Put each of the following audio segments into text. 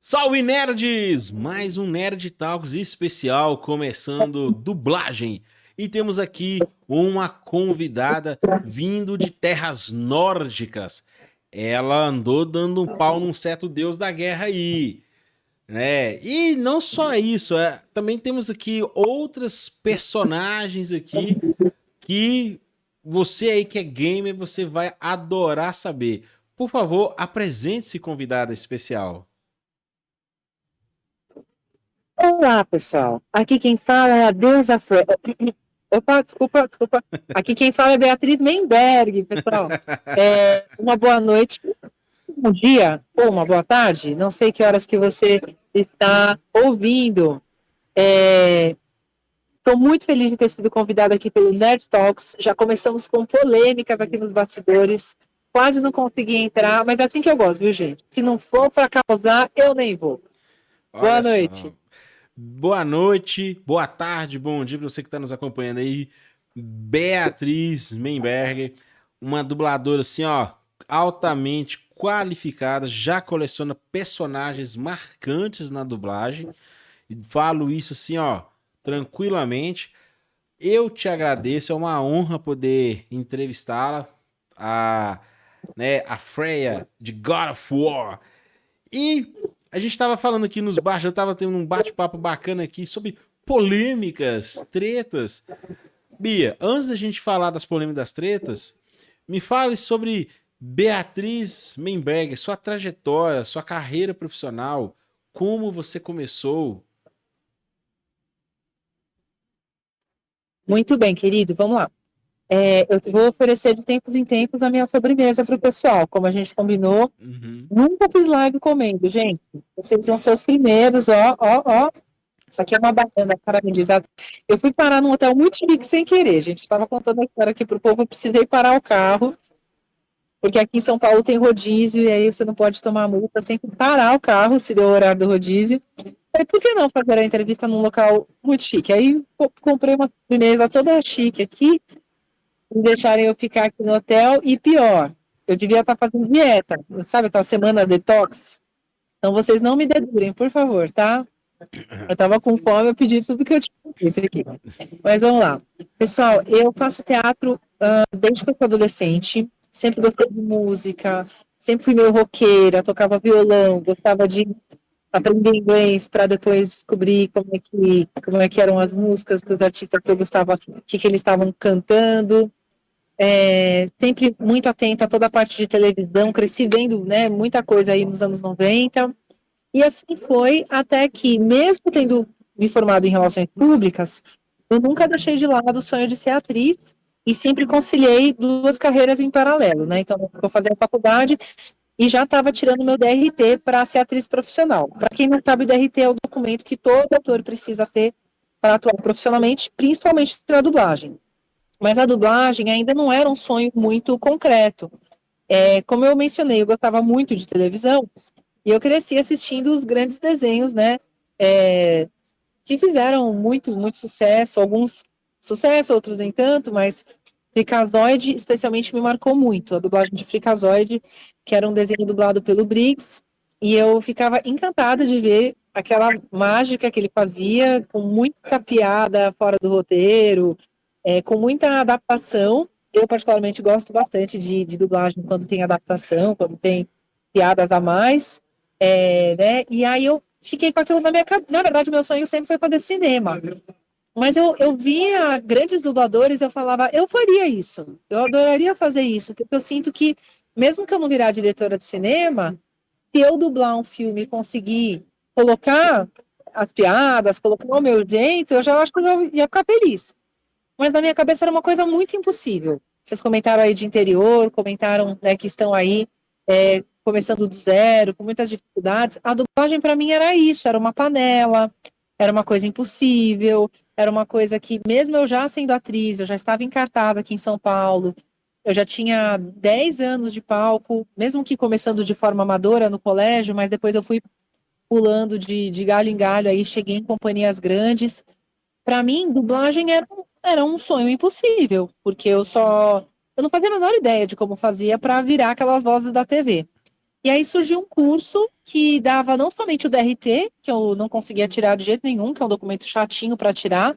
Salve nerds! Mais um Nerd Talks especial começando dublagem. E temos aqui uma convidada vindo de terras nórdicas. Ela andou dando um pau num certo deus da guerra aí, né? E não só isso, também temos aqui outras personagens aqui que você aí que é gamer, você vai adorar saber. Por favor, apresente-se, convidada especial. Olá, pessoal. Aqui quem fala é a deusa Freya. Opa, desculpa. Aqui quem fala é Beatriz Menberg, pessoal. Uma boa noite, um dia ou uma boa tarde. Não sei que horas que você está ouvindo. Estou muito feliz de ter sido convidada aqui pelo Nerd Talks. Já começamos com polêmicas aqui nos bastidores. Quase não consegui entrar, mas é assim que eu gosto, viu, gente? Se não for para causar, eu nem vou. Boa Olha noite. só. Boa noite, boa tarde, bom dia para você que está nos acompanhando aí. Beatriz Menberger, uma dubladora assim, ó, altamente qualificada, já coleciona personagens marcantes na dublagem. E falo isso assim, ó, tranquilamente. Eu te agradeço, é uma honra poder entrevistá-la, a Freya de God of War. E a gente tava falando aqui nos baixos, eu tava tendo um bate-papo bacana aqui sobre polêmicas, tretas. Bia, antes da gente falar das polêmicas das tretas, me fale sobre Beatriz Menberger, sua trajetória, sua carreira profissional, como você começou. Muito bem, querido, vamos lá. Eu vou oferecer de tempos em tempos a minha sobremesa para o pessoal, como a gente combinou. Uhum. Nunca fiz live comendo, gente. Vocês vão ser os primeiros, ó. Isso aqui é uma banana caramelizada. Eu fui parar num hotel muito chique sem querer, gente. Estava contando a história aqui para o povo, eu precisei parar o carro, porque aqui em São Paulo tem rodízio, e aí você não pode tomar multa, você tem que parar o carro, se deu o horário do rodízio. Aí, por que não fazer a entrevista num local muito chique? Aí comprei uma sobremesa toda chique aqui, me deixarem eu ficar aqui no hotel, e pior, eu devia estar fazendo dieta, sabe aquela semana detox? Então vocês não me dedurem, por favor, tá? Eu estava com fome, eu pedi tudo que eu tinha feito aqui. Mas vamos lá. Pessoal, eu faço teatro desde que eu sou adolescente, sempre gostei de música, sempre fui meio roqueira, tocava violão, gostava de aprender inglês para depois descobrir como é que eram as músicas que os artistas que eu gostava, que eles estavam cantando. Sempre muito atenta a toda a parte de televisão, cresci vendo, né, muita coisa aí nos anos 90. E assim foi até que, mesmo tendo me formado em relações públicas, eu nunca deixei de lado o sonho de ser atriz e sempre conciliei duas carreiras em paralelo, né? Então, eu fazia a faculdade e já estava tirando meu DRT para ser atriz profissional. Para quem não sabe, o DRT é o documento que todo ator precisa ter para atuar profissionalmente, principalmente na dublagem. Mas a dublagem ainda não era um sonho muito concreto. Como eu mencionei, eu gostava muito de televisão e eu cresci assistindo os grandes desenhos, né? É, que fizeram muito sucesso, alguns sucesso, outros nem tanto, mas Freakazoid especialmente me marcou muito, a dublagem de Freakazoid, que era um desenho dublado pelo Briggs, e eu ficava encantada de ver aquela mágica que ele fazia, com muita piada fora do roteiro, com muita adaptação. Eu, particularmente, gosto bastante de dublagem quando tem adaptação, quando tem piadas a mais, né? E aí eu fiquei com aquilo na minha cabeça. Na verdade, meu sonho sempre foi fazer cinema. Mas eu via grandes dubladores, eu falava, eu faria isso, eu adoraria fazer isso, porque eu sinto que, mesmo que eu não virar diretora de cinema, se eu dublar um filme e conseguir colocar as piadas, colocar o meu jeito, eu já acho que eu já ia ficar feliz. Mas na minha cabeça era uma coisa muito impossível. Vocês comentaram aí de interior, comentaram, né, que estão aí começando do zero, com muitas dificuldades. A dublagem para mim era isso, era uma panela, era uma coisa impossível, era uma coisa que, mesmo eu já sendo atriz, eu já estava encartada aqui em São Paulo, eu já tinha 10 anos de palco, mesmo que começando de forma amadora no colégio, mas depois eu fui pulando de galho em galho, aí cheguei em companhias grandes. Para mim, dublagem era um sonho impossível, porque eu não fazia a menor ideia de como fazia para virar aquelas vozes da TV. E aí surgiu um curso que dava não somente o DRT, que eu não conseguia tirar de jeito nenhum, que é um documento chatinho para tirar,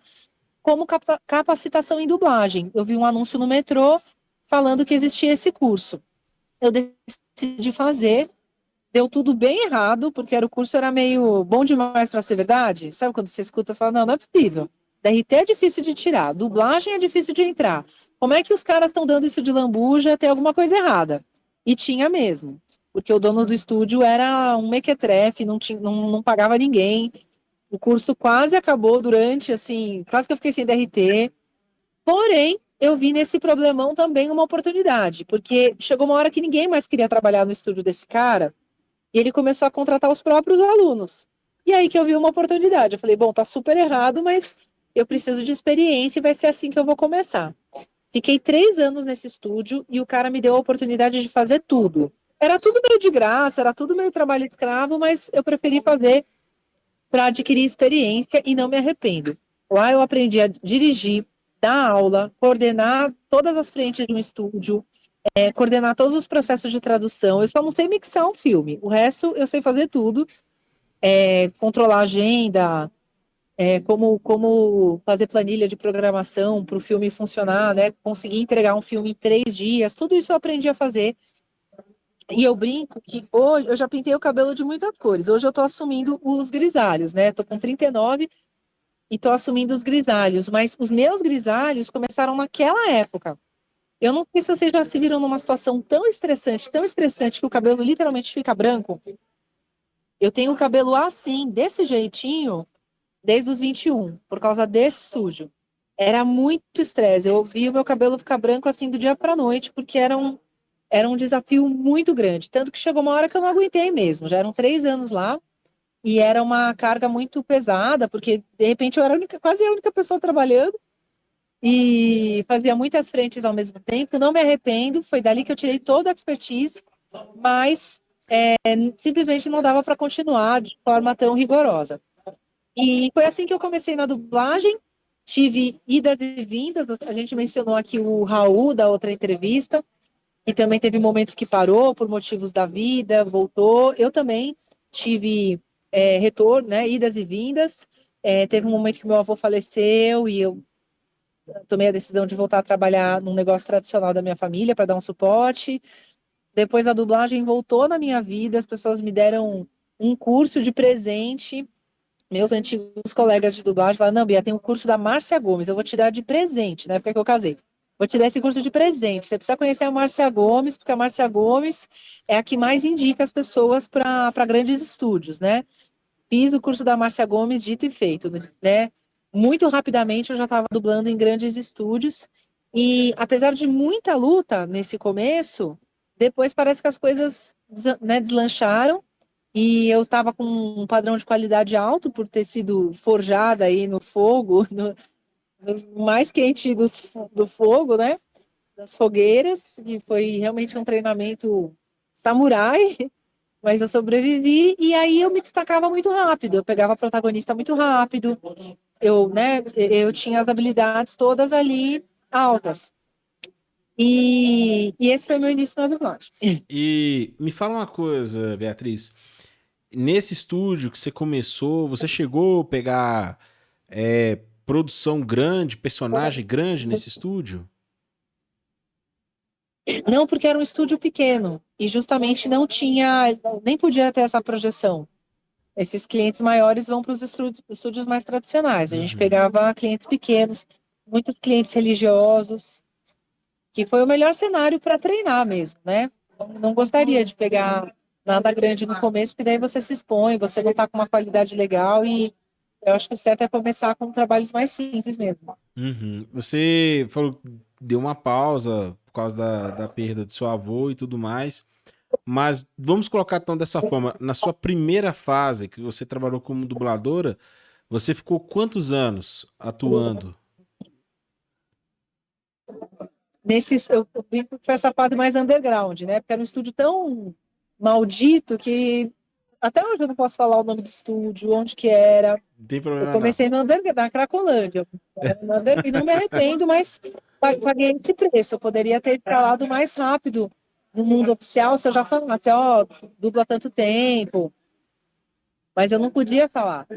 como capacitação em dublagem. Eu vi um anúncio no metrô falando que existia esse curso. Eu decidi fazer, deu tudo bem errado, porque o curso era meio bom demais para ser verdade. Sabe quando você escuta e fala, não, não é possível. DRT é difícil de tirar, dublagem é difícil de entrar. Como é que os caras estão dando isso de lambuja? Tem alguma coisa errada. E tinha mesmo, porque o dono do estúdio era um mequetrefe, não pagava ninguém. O curso quase acabou durante, assim, quase que eu fiquei sem DRT. Porém, eu vi nesse problemão também uma oportunidade, porque chegou uma hora que ninguém mais queria trabalhar no estúdio desse cara, e ele começou a contratar os próprios alunos. E aí que eu vi uma oportunidade. Eu falei, bom, tá super errado, mas eu preciso de experiência e vai ser assim que eu vou começar. Fiquei 3 anos nesse estúdio e o cara me deu a oportunidade de fazer tudo. Era tudo meio de graça, era tudo meio trabalho escravo, mas eu preferi fazer para adquirir experiência e não me arrependo. Lá eu aprendi a dirigir, dar aula, coordenar todas as frentes de um estúdio, coordenar todos os processos de tradução. Eu só não sei mixar um filme, o resto eu sei fazer tudo, controlar a agenda, como fazer planilha de programação para o filme funcionar, né? Conseguir entregar um filme em 3 dias, tudo isso eu aprendi a fazer. E eu brinco que hoje eu já pintei o cabelo de muitas cores. Hoje eu estou assumindo os grisalhos, né? Estou com 39 e estou assumindo os grisalhos, mas os meus grisalhos começaram naquela época. Eu não sei se vocês já se viram numa situação tão estressante que o cabelo literalmente fica branco. Eu tenho o cabelo assim, desse jeitinho, desde os 21, por causa desse estúdio. Era muito estresse. Eu vi o meu cabelo ficar branco assim do dia para noite, porque era um desafio muito grande. Tanto que chegou uma hora que eu não aguentei mesmo. Já eram 3 anos lá e era uma carga muito pesada, porque de repente eu era quase a única pessoa trabalhando e fazia muitas frentes ao mesmo tempo. Não me arrependo, foi dali que eu tirei toda a expertise, mas simplesmente não dava para continuar de forma tão rigorosa. E foi assim que eu comecei na dublagem. Tive idas e vindas. A gente mencionou aqui o Raul da outra entrevista, e também teve momentos que parou por motivos da vida, voltou. Eu também tive retorno, né, idas e vindas. Teve um momento que meu avô faleceu e eu tomei a decisão de voltar a trabalhar num negócio tradicional da minha família para dar um suporte. Depois a dublagem voltou na minha vida, as pessoas me deram um curso de presente. Meus antigos colegas de dublagem falaram, não, Bia, tem um curso da Márcia Gomes, eu vou te dar de presente, na época que eu casei. Vou te dar esse curso de presente. Você precisa conhecer a Márcia Gomes, porque a Márcia Gomes é a que mais indica as pessoas para grandes estúdios, né? Fiz o curso da Márcia Gomes, dito e feito, né? Muito rapidamente eu já estava dublando em grandes estúdios. E apesar de muita luta nesse começo, depois parece que as coisas, né, deslancharam. E eu estava com um padrão de qualidade alto por ter sido forjada aí no fogo, no mais quente do fogo, né? Das fogueiras, que foi realmente um treinamento samurai, mas eu sobrevivi e aí eu me destacava muito rápido, eu pegava protagonista muito rápido, eu tinha as habilidades todas ali altas. E esse foi meu início na dublagem. E me fala uma coisa, Beatriz. Nesse estúdio que você começou, você chegou a pegar produção grande, personagem grande nesse estúdio? Não, porque era um estúdio pequeno e justamente não tinha, nem podia ter essa projeção. Esses clientes maiores vão para os estúdios mais tradicionais. A gente Uhum. pegava clientes pequenos, muitos clientes religiosos, que foi o melhor cenário para treinar mesmo, né? Não gostaria de pegar nada grande no começo, porque daí você se expõe, você não está com uma qualidade legal e eu acho que o certo é começar com trabalhos mais simples mesmo. Uhum. Você falou que deu uma pausa por causa da perda do seu avô e tudo mais. Mas vamos colocar então dessa forma. Na sua primeira fase, que você trabalhou como dubladora, você ficou quantos anos atuando? Eu brinco que foi essa fase mais underground, né? Porque era um estúdio tão maldito que até hoje eu não posso falar o nome do estúdio, onde que era. Não tem Eu problema não. comecei no underground, na Cracolândia. E não me arrependo, mas paguei esse preço. Eu poderia ter escalado mais rápido no mundo oficial, se eu já falasse, ó, dubla tanto tempo, mas eu não podia falar.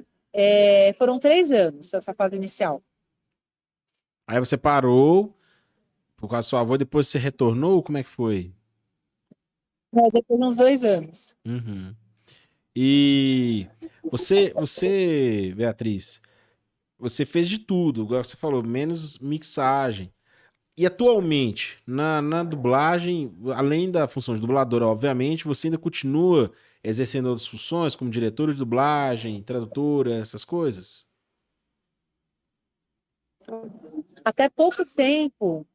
Foram 3 anos essa fase inicial. Aí você parou por causa da sua avó e depois você retornou? Como é que foi? Depois de uns 2 anos. Uhum. E você, Beatriz, você fez de tudo, igual você falou, menos mixagem. E atualmente, na dublagem, além da função de dubladora, obviamente, você ainda continua exercendo outras funções, como diretora de dublagem, tradutora, essas coisas? Até pouco tempo,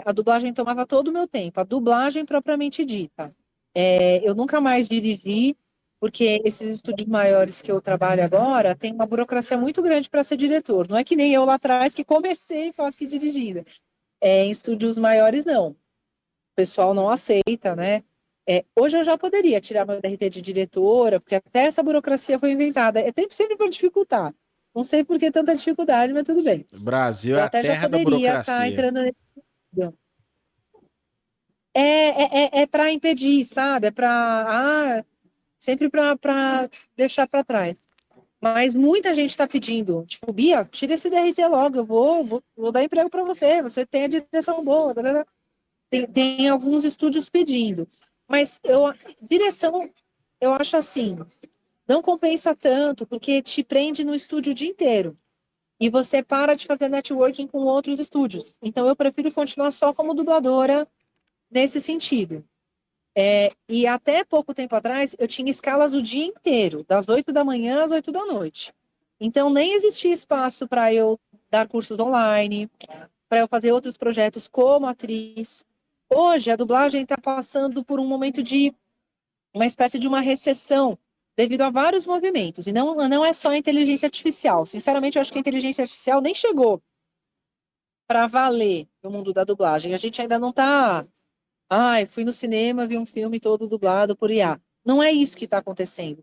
a dublagem tomava todo o meu tempo, a dublagem propriamente dita. Eu nunca mais dirigi, porque esses estúdios maiores que eu trabalho agora tem uma burocracia muito grande para ser diretor. Não é que nem eu lá atrás que comecei quase que dirigindo. Em estúdios maiores, não. O pessoal não aceita, né? Hoje eu já poderia tirar meu DRT de diretora, porque até essa burocracia foi inventada. É sempre para dificultar. Não sei por que tanta dificuldade, mas tudo bem. O Brasil é Eu a até já terra da poderia estar burocracia. entrando nesse. É para impedir, sabe? Sempre para deixar para trás. Mas muita gente está pedindo, tipo, Bia, tira esse DRT logo, eu vou dar emprego para você, você tem a direção boa. Tem alguns estúdios pedindo. Mas direção, eu acho assim, não compensa tanto, porque te prende no estúdio o dia inteiro. E você para de fazer networking com outros estúdios. Então, eu prefiro continuar só como dubladora nesse sentido. E até pouco tempo atrás, eu tinha escalas o dia inteiro, das 8 da manhã às 8 da noite. Então, nem existia espaço para eu dar cursos online, para eu fazer outros projetos como atriz. Hoje, a dublagem está passando por um momento de uma espécie de uma recessão, devido a vários movimentos. E não é só a inteligência artificial. Sinceramente, eu acho que a inteligência artificial nem chegou para valer no mundo da dublagem. A gente ainda não está. Ai, fui no cinema, vi um filme todo dublado por IA. Não é isso que está acontecendo.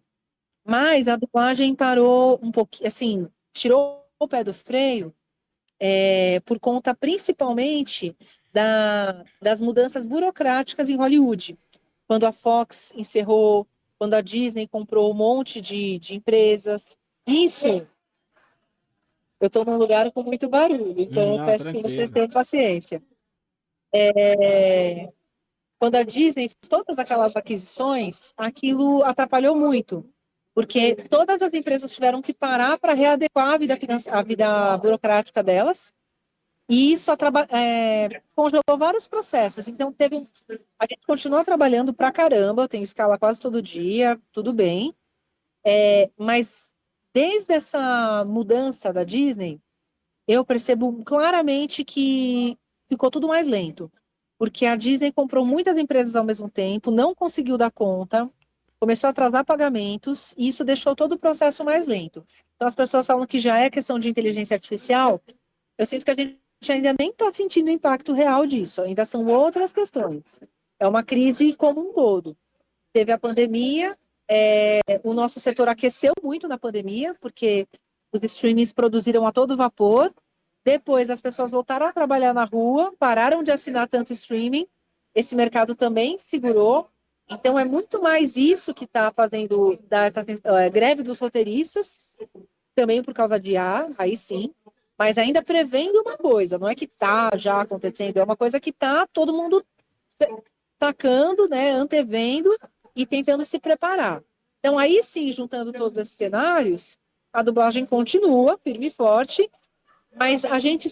Mas a dublagem parou um pouquinho, assim, tirou o pé do freio, por conta principalmente das mudanças burocráticas em Hollywood. Quando a Fox encerrou, quando a Disney comprou um monte de empresas. Isso, eu estou num lugar com muito barulho, então eu Não, peço que vocês tranquilo. tenham paciência. É, Quando a Disney fez todas aquelas aquisições, aquilo atrapalhou muito, porque todas as empresas tiveram que parar para readequar a vida burocrática delas, e isso congelou vários processos. Então, a gente continua trabalhando para caramba, eu tenho escala quase todo dia, tudo bem, mas desde essa mudança da Disney, eu percebo claramente que ficou tudo mais lento, porque a Disney comprou muitas empresas ao mesmo tempo, não conseguiu dar conta, começou a atrasar pagamentos, e isso deixou todo o processo mais lento. Então, as pessoas falam que já é questão de inteligência artificial, eu sinto que a gente ainda nem está sentindo o impacto real disso, ainda são outras questões. É uma crise como um todo. Teve a pandemia, o nosso setor aqueceu muito na pandemia, porque os streamings produziram a todo vapor. Depois as pessoas voltaram a trabalhar na rua, pararam de assinar tanto streaming. Esse mercado também segurou. Então é muito mais isso que está fazendo dar essa greve dos roteiristas, também por causa de aí sim, mas ainda prevendo uma coisa, não é que está já acontecendo, é uma coisa que está todo mundo sacando, né, antevendo e tentando se preparar. Então, aí sim, juntando todos esses cenários, a dublagem continua firme e forte, mas a gente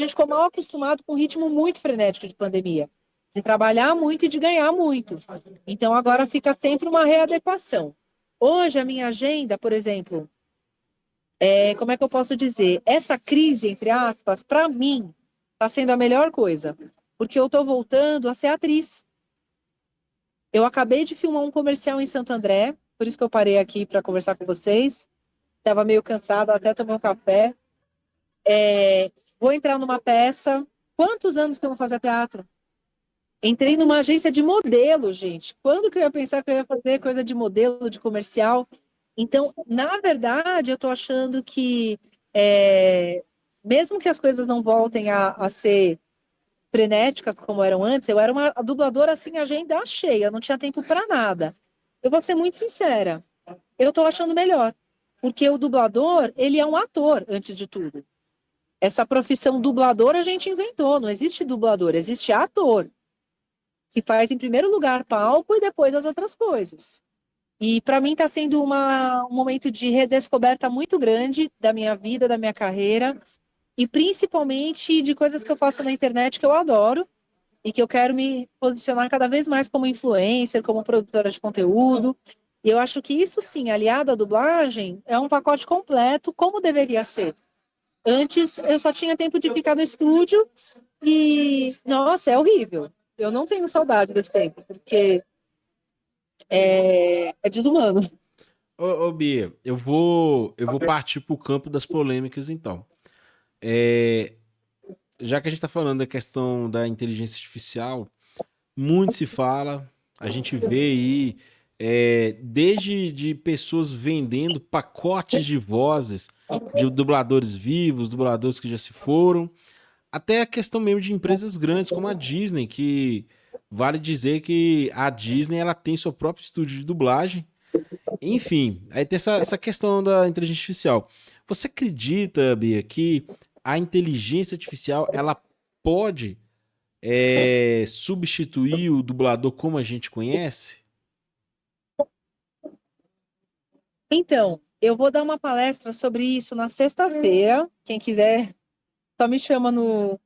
ficou mal acostumado com um ritmo muito frenético de pandemia, de trabalhar muito e de ganhar muito. Então, agora fica sempre uma readequação. Hoje, a minha agenda, por exemplo, como é que eu posso dizer? Essa crise, entre aspas, para mim, está sendo a melhor coisa, porque eu estou voltando a ser atriz. Eu acabei de filmar um comercial em Santo André, por isso que eu parei aqui para conversar com vocês. Estava meio cansada, até tomei um café. Vou entrar numa peça. Quantos anos que eu vou fazer teatro? Entrei numa agência de modelo, gente. Quando que eu ia pensar que eu ia fazer coisa de modelo, de comercial? Então, na verdade, eu estou achando que, mesmo que as coisas não voltem a ser frenéticas como eram antes, eu era uma dubladora assim, agenda cheia, não tinha tempo para nada. Eu vou ser muito sincera, eu tô achando melhor, porque o dublador, ele é um ator, antes de tudo. Essa profissão dublador a gente inventou, não existe dublador, existe ator, que faz em primeiro lugar palco e depois as outras coisas. E para mim está sendo um momento de redescoberta muito grande da minha vida, da minha carreira, e principalmente de coisas que eu faço na internet que eu adoro e que eu quero me posicionar cada vez mais como influencer, como produtora de conteúdo. E eu acho que isso sim, aliado à dublagem, é um pacote completo, como deveria ser. Antes eu só tinha tempo de ficar no estúdio e, nossa, é horrível. Eu não tenho saudade desse tempo, porque é desumano. Ô, Bia, eu vou partir pro campo das polêmicas, então. É, já que a gente tá falando da questão da inteligência artificial, muito se fala, a gente vê aí, desde de pessoas vendendo pacotes de vozes de dubladores vivos, dubladores que já se foram, até a questão mesmo de empresas grandes como a Disney, que vale dizer que a Disney ela tem seu próprio estúdio de dublagem. Enfim, aí tem essa questão da inteligência artificial. Você acredita, Bia, que a inteligência artificial ela pode substituir o dublador como a gente conhece? Então, eu vou dar uma palestra sobre isso na sexta-feira. Quem quiser, só me chama no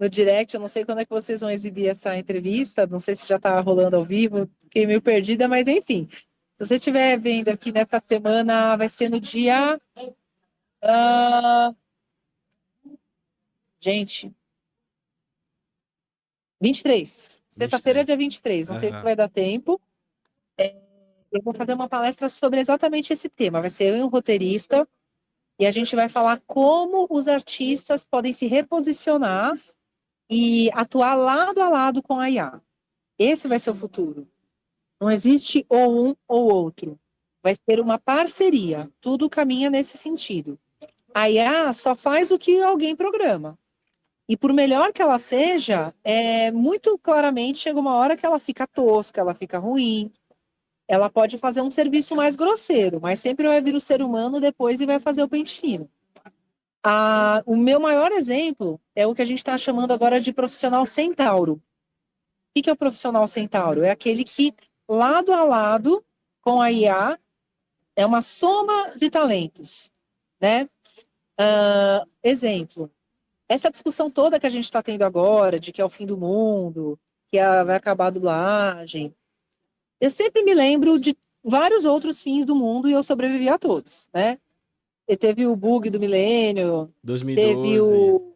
direct. Eu não sei quando é que vocês vão exibir essa entrevista. Não sei se já está rolando ao vivo. Fiquei meio perdida, mas enfim. Se você estiver vendo aqui nessa semana, vai ser no dia. ah, gente, 23. Sexta-feira é dia 23. 23. Não sei se Aham. vai dar tempo. Eu vou fazer uma palestra sobre exatamente esse tema. Vai ser eu e um roteirista. E a gente vai falar como os artistas podem se reposicionar e atuar lado a lado com a IA. Esse vai ser o futuro. Não existe ou um ou outro. Vai ser uma parceria. Tudo caminha nesse sentido. A IA só faz o que alguém programa. E por melhor que ela seja, muito claramente chega uma hora que ela fica tosca, ela fica ruim. Ela pode fazer um serviço mais grosseiro, mas sempre vai vir o ser humano depois e vai fazer o pente fino. O meu maior exemplo é o que a gente está chamando agora de profissional centauro. O que é o profissional centauro? É aquele que, lado a lado com a IA, é uma soma de talentos, né? Exemplo, essa discussão toda que a gente está tendo agora, de que é o fim do mundo, que vai acabar a dublagem, eu sempre me lembro de vários outros fins do mundo e eu sobrevivi a todos, né? E teve o bug do milênio, teve 2012. o.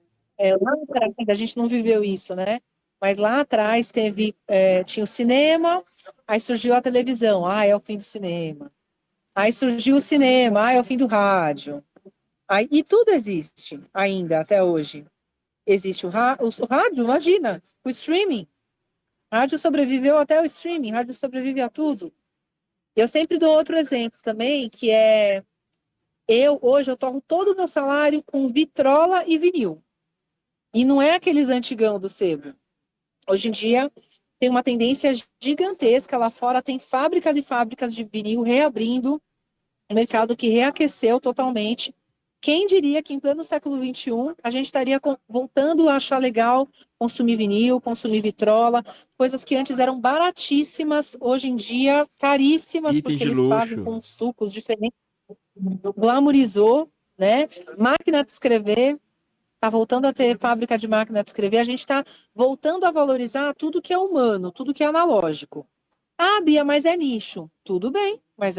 Lá atrás, a gente não viveu isso, né? Mas lá atrás tinha o cinema, aí surgiu a televisão, é o fim do cinema. Aí surgiu o cinema, é o fim do rádio. E tudo existe ainda, até hoje. Existe o rádio, imagina, o streaming. Rádio sobreviveu até o streaming, rádio sobrevive a tudo. Eu sempre dou outro exemplo também, que é hoje eu tomo todo o meu salário com vitrola e vinil. E não é aqueles antigão do sebo. Hoje em dia tem uma tendência gigantesca lá fora, tem fábricas e fábricas de vinil reabrindo, um mercado que reaqueceu totalmente. Quem diria que em pleno século XXI a gente estaria voltando a achar legal consumir vinil, consumir vitrola, coisas que antes eram baratíssimas, hoje em dia caríssimas, Item porque de eles fazem luxo. com sucos diferentes, glamorizou, né? Máquina de escrever, está voltando a ter fábrica de máquina de escrever, a gente está voltando a valorizar tudo que é humano, tudo que é analógico. Bia, mas é nicho. Tudo bem, mas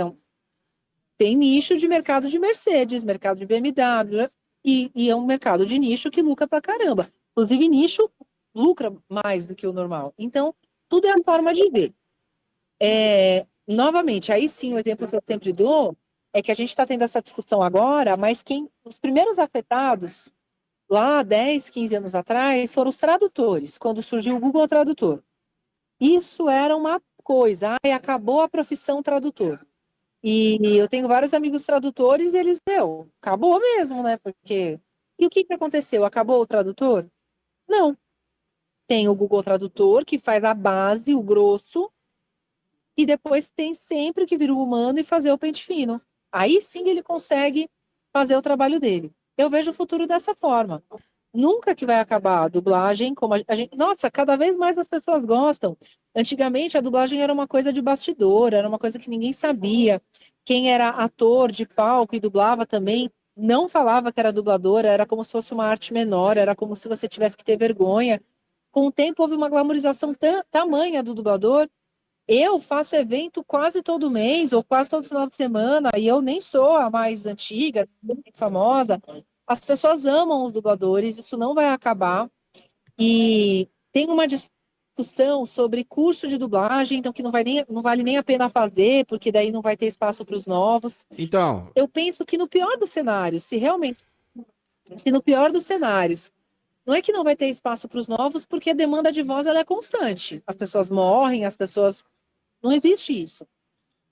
tem nicho de mercado de Mercedes, mercado de BMW, né? E é um mercado de nicho que lucra pra caramba. Inclusive, nicho lucra mais do que o normal. Então, tudo é a forma de ver. Novamente, aí sim, o exemplo que eu sempre dou é que a gente está tendo essa discussão agora, mas os primeiros afetados lá 10, 15 anos atrás, foram os tradutores, quando surgiu o Google Tradutor. Isso era uma coisa, acabou a profissão tradutor. E eu tenho vários amigos tradutores e eles, acabou mesmo, né? Porque. E o que aconteceu? Acabou o tradutor? Não. tem o Google Tradutor, que faz a base, o grosso, e depois tem sempre que vir o humano e fazer o pente fino. Aí sim ele consegue fazer o trabalho dele. Eu vejo o futuro dessa forma. Nunca que vai acabar a dublagem, como a gente. Nossa, cada vez mais as pessoas gostam. Antigamente a dublagem era uma coisa de bastidor, era uma coisa que ninguém sabia. Quem era ator de palco e dublava também não falava que era dublador, era como se fosse uma arte menor, era como se você tivesse que ter vergonha. Com o tempo houve uma glamorização tamanha do dublador. Eu faço evento quase todo mês, ou quase todo final de semana, e eu nem sou a mais antiga, mais famosa. As pessoas amam os dubladores, isso não vai acabar. E tem uma discussão sobre curso de dublagem, então que não vale nem a pena fazer, porque daí não vai ter espaço para os novos. Então, Eu penso que no pior dos cenários, se no pior dos cenários, não é que não vai ter espaço para os novos, porque a demanda de voz ela é constante. As pessoas morrem, as pessoas não existe isso.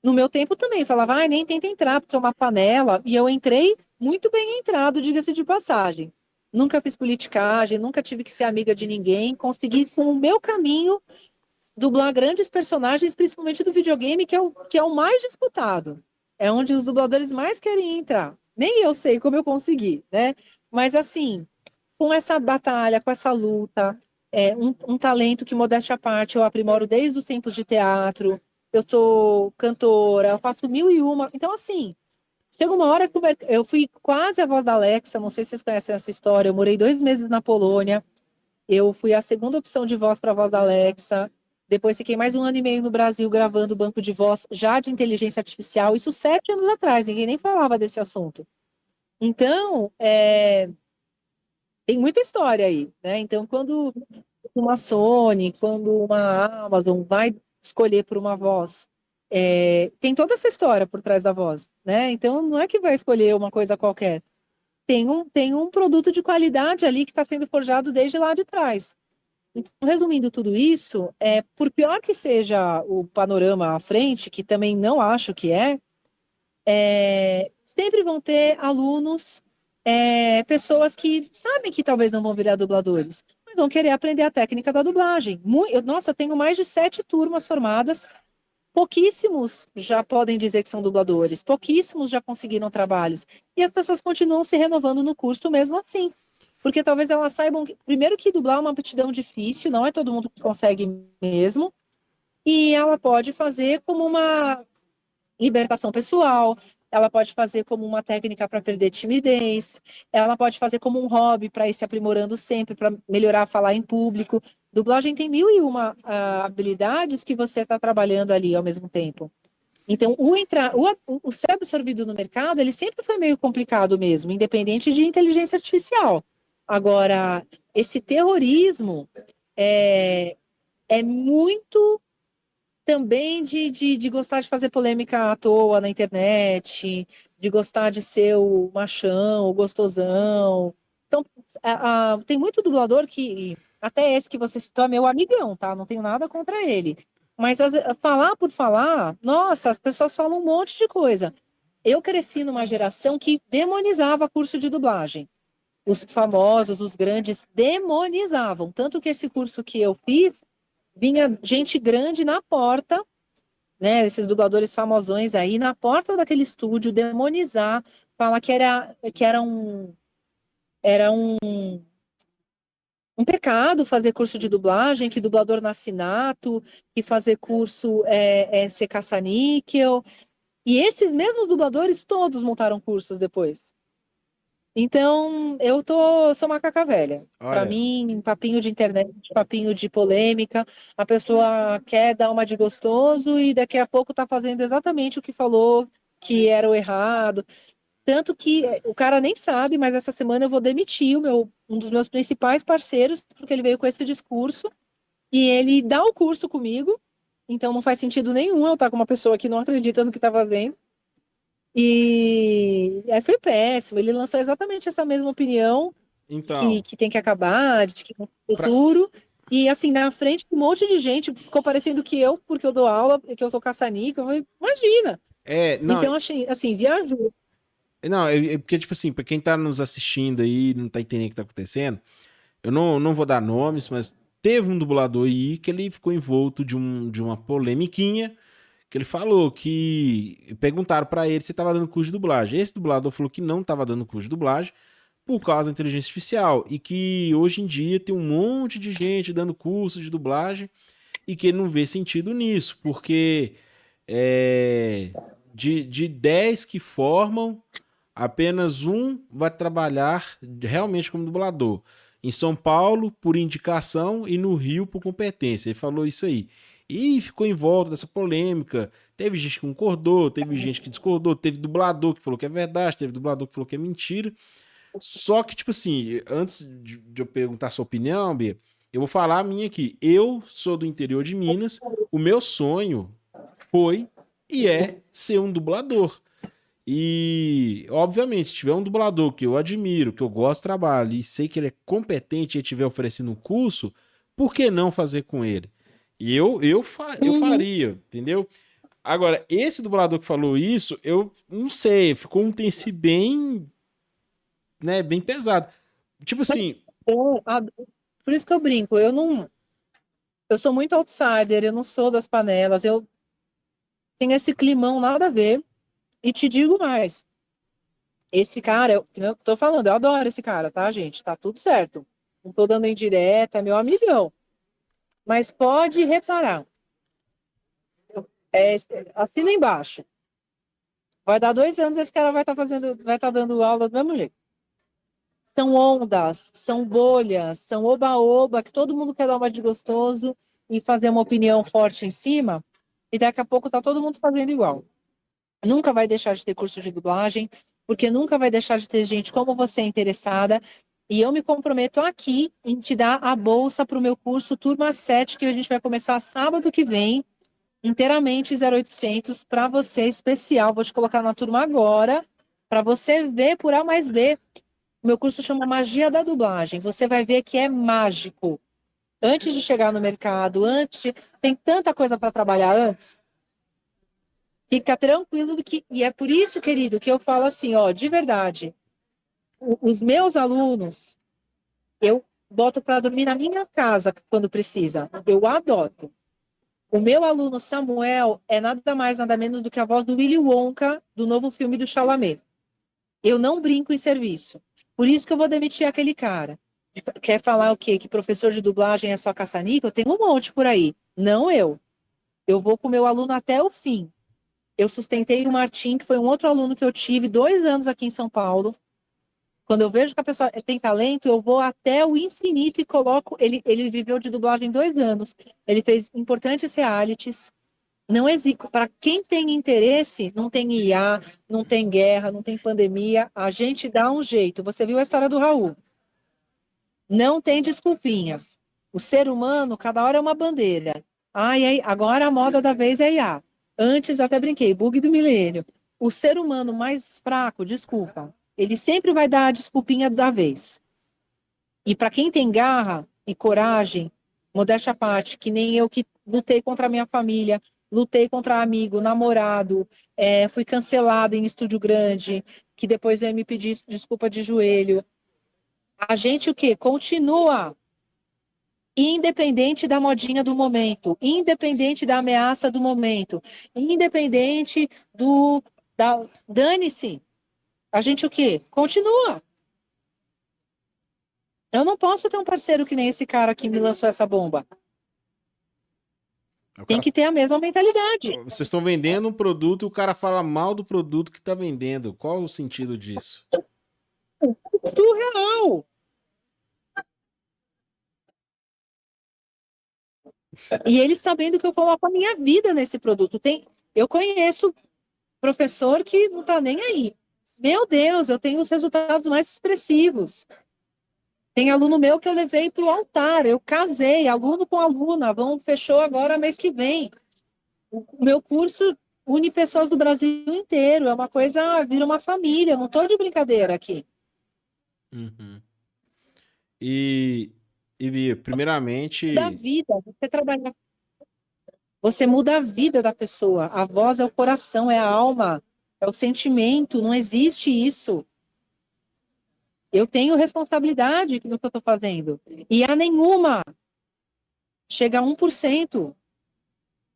No meu tempo também, falava, nem tenta entrar, porque é uma panela. E eu entrei muito bem entrado, diga-se de passagem. Nunca fiz politicagem, nunca tive que ser amiga de ninguém. Consegui, com o meu caminho, dublar grandes personagens, principalmente do videogame, que é o mais disputado. É onde os dubladores mais querem entrar. Nem eu sei como eu consegui, né? Mas, assim, com essa batalha, com essa luta, um talento que, modéstia à parte, eu aprimoro desde os tempos de teatro. Eu sou cantora, eu faço mil e uma. Então, assim, chega uma hora que eu fui quase a voz da Alexa, não sei se vocês conhecem essa história. Eu morei 2 meses na Polônia, eu fui a segunda opção de voz para a voz da Alexa. Depois fiquei mais 1 ano e meio no Brasil gravando banco de voz já de inteligência artificial, isso 7 anos atrás, ninguém nem falava desse assunto. Então, tem muita história aí, né? Então, quando uma Sony, quando uma Amazon vai escolher por uma voz, tem toda essa história por trás da voz, né? Então, não é que vai escolher uma coisa qualquer. Tem um produto de qualidade ali que está sendo forjado desde lá de trás. Então, resumindo tudo isso, por pior que seja o panorama à frente, que também não acho que sempre vão ter alunos, pessoas que sabem que talvez não vão virar dubladores, mas vão querer aprender a técnica da dublagem. Nossa, eu tenho mais de 7 turmas formadas, pouquíssimos já podem dizer que são dubladores, pouquíssimos já conseguiram trabalhos, e as pessoas continuam se renovando no curso mesmo assim. Porque talvez elas saibam, primeiro, que dublar é uma aptidão difícil, não é todo mundo que consegue mesmo, e ela pode fazer como uma libertação pessoal, ela pode fazer como uma técnica para perder timidez, ela pode fazer como um hobby para ir se aprimorando sempre, para melhorar a falar em público. Dublagem tem mil e uma habilidades que você está trabalhando ali ao mesmo tempo. Então, o ser absorvido no mercado, ele sempre foi meio complicado mesmo, independente de inteligência artificial. Agora, esse terrorismo é muito também de gostar de fazer polêmica à toa na internet, de gostar de ser o machão, o gostosão. Então, tem muito dublador que, até esse que você citou, é meu amigão, tá? Não tenho nada contra ele. Mas falar por falar, nossa, as pessoas falam um monte de coisa. Eu cresci numa geração que demonizava curso de dublagem. Os famosos, os grandes, demonizavam. Tanto que esse curso que eu fiz, vinha gente grande na porta, né? Esses dubladores famosões aí, na porta daquele estúdio, demonizar, falar que era um pecado fazer curso de dublagem, que dublador nasce nato, que fazer curso é ser caça-níquel. E esses mesmos dubladores todos montaram cursos depois. Então, sou macaca velha. Para olha, mim, papinho de internet, papinho de polêmica, a pessoa quer dar uma de gostoso e daqui a pouco tá fazendo exatamente o que falou que era o errado. Tanto que o cara nem sabe, mas essa semana eu vou demitir um dos meus principais parceiros, porque ele veio com esse discurso e ele dá o curso comigo, então não faz sentido nenhum eu estar com uma pessoa que não acredita no que está fazendo. E aí foi péssimo. Ele lançou exatamente essa mesma opinião então, que tem que acabar, de que não tem pra- futuro. E assim, na frente, um monte de gente ficou parecendo que eu, porque eu dou aula, que eu sou caça-níquel. Eu falei, imagina! não, Então, achei, assim, viajou. não, porque, tipo assim, pra quem tá nos assistindo aí, não tá entendendo o que tá acontecendo, eu não vou dar nomes, mas teve um dublador aí que ele ficou envolto de uma polemiquinha, que ele falou que perguntaram pra ele se estava dando curso de dublagem. Esse dublador falou que não estava dando curso de dublagem por causa da inteligência artificial e que hoje em dia tem um monte de gente dando curso de dublagem e que ele não vê sentido nisso, porque de 10 que formam, apenas um vai trabalhar realmente como dublador. Em São Paulo, por indicação, e no Rio, por competência. Ele falou isso aí. E ficou em volta dessa polêmica. Teve gente que concordou, teve gente que discordou, teve dublador que falou que é verdade, teve dublador que falou que é mentira. Só que, tipo assim, antes de eu perguntar a sua opinião, Bia, eu vou falar a minha aqui. Eu sou do interior de Minas, o meu sonho foi e é ser um dublador. E, obviamente, se tiver um dublador que eu admiro, que eu gosto do trabalho e sei que ele é competente e estiver oferecendo um curso, por que não fazer com ele? E eu faria, entendeu? Agora, esse dublador que falou isso, eu não sei, ficou um tense bem, né, bem pesado. Tipo assim, Por isso que eu brinco, eu sou muito outsider, eu não sou das panelas, eu tenho esse climão nada a ver. E te digo mais, esse cara, eu tô falando, eu adoro esse cara, tá, gente? Tá tudo certo. Não tô dando indireta, é meu amigão. Mas pode reparar, é, assina embaixo. Vai dar 2 anos, esse cara vai estar dando aula do mesmo jeito. São ondas, são bolhas, são oba-oba, que todo mundo quer dar uma de gostoso e fazer uma opinião forte em cima, e daqui a pouco tá todo mundo fazendo igual. Nunca vai deixar de ter curso de dublagem, porque nunca vai deixar de ter gente como você interessada. E eu me comprometo aqui em te dar a bolsa para o meu curso Turma 7, que a gente vai começar sábado que vem, inteiramente 0800, para você especial. Vou te colocar na turma agora, para você ver por A mais B. O meu curso chama Magia da Dublagem. Você vai ver que é mágico. Antes de chegar no mercado, tem tanta coisa para trabalhar antes. Fica tranquilo e é por isso, querido, que eu falo assim, ó, de verdade, os meus alunos, eu boto para dormir na minha casa quando precisa. Eu adoto. O meu aluno Samuel é nada mais, nada menos do que a voz do Willy Wonka do novo filme do Chalamet. Eu não brinco em serviço. Por isso que eu vou demitir aquele cara. Quer falar o quê? Que professor de dublagem é só caça-níquel? Tem um monte por aí. Não eu. Eu vou com o meu aluno até o fim. Eu sustentei o Martim, que foi um outro aluno que eu tive 2 anos aqui em São Paulo. Quando eu vejo que a pessoa tem talento, eu vou até o infinito e coloco. Ele viveu de dublagem 2 anos. Ele fez importantes realities. Não existe. Para quem tem interesse, não tem IA, não tem guerra, não tem pandemia. A gente dá um jeito. Você viu a história do Raul? Não tem desculpinha. O ser humano, cada hora é uma bandeira. Ai, agora a moda da vez é IA. Antes até brinquei, bug do milênio. O ser humano mais fraco, desculpa, ele sempre vai dar a desculpinha da vez. E para quem tem garra e coragem, modéstia à parte, que nem eu que lutei contra a minha família, lutei contra amigo, namorado, fui cancelada em estúdio grande, que depois veio me pedir desculpa de joelho. A gente o quê? Continua. Independente da modinha do momento, independente da ameaça do momento, independente dane-se. A gente o quê? Continua. Eu não posso ter um parceiro que nem esse cara que me lançou essa bomba. Tem que ter a mesma mentalidade. Vocês estão vendendo um produto e o cara fala mal do produto que está vendendo. Qual o sentido disso? Surreal. E eles sabendo que eu coloco a minha vida nesse produto. Eu conheço professor que não está nem aí. Meu Deus, eu tenho os resultados mais expressivos. Tem aluno meu que eu levei para o altar, eu casei, aluno com aluna, fechou agora mês que vem. O meu curso une pessoas do Brasil inteiro, é uma coisa, vira uma família, eu não estou de brincadeira aqui. Uhum. E primeiramente... Da vida, você trabalha. Você muda a vida da pessoa, a voz é o coração, é a alma, é o sentimento, não existe isso. Eu tenho responsabilidade no que eu estou fazendo. E há nenhuma. chega a 1%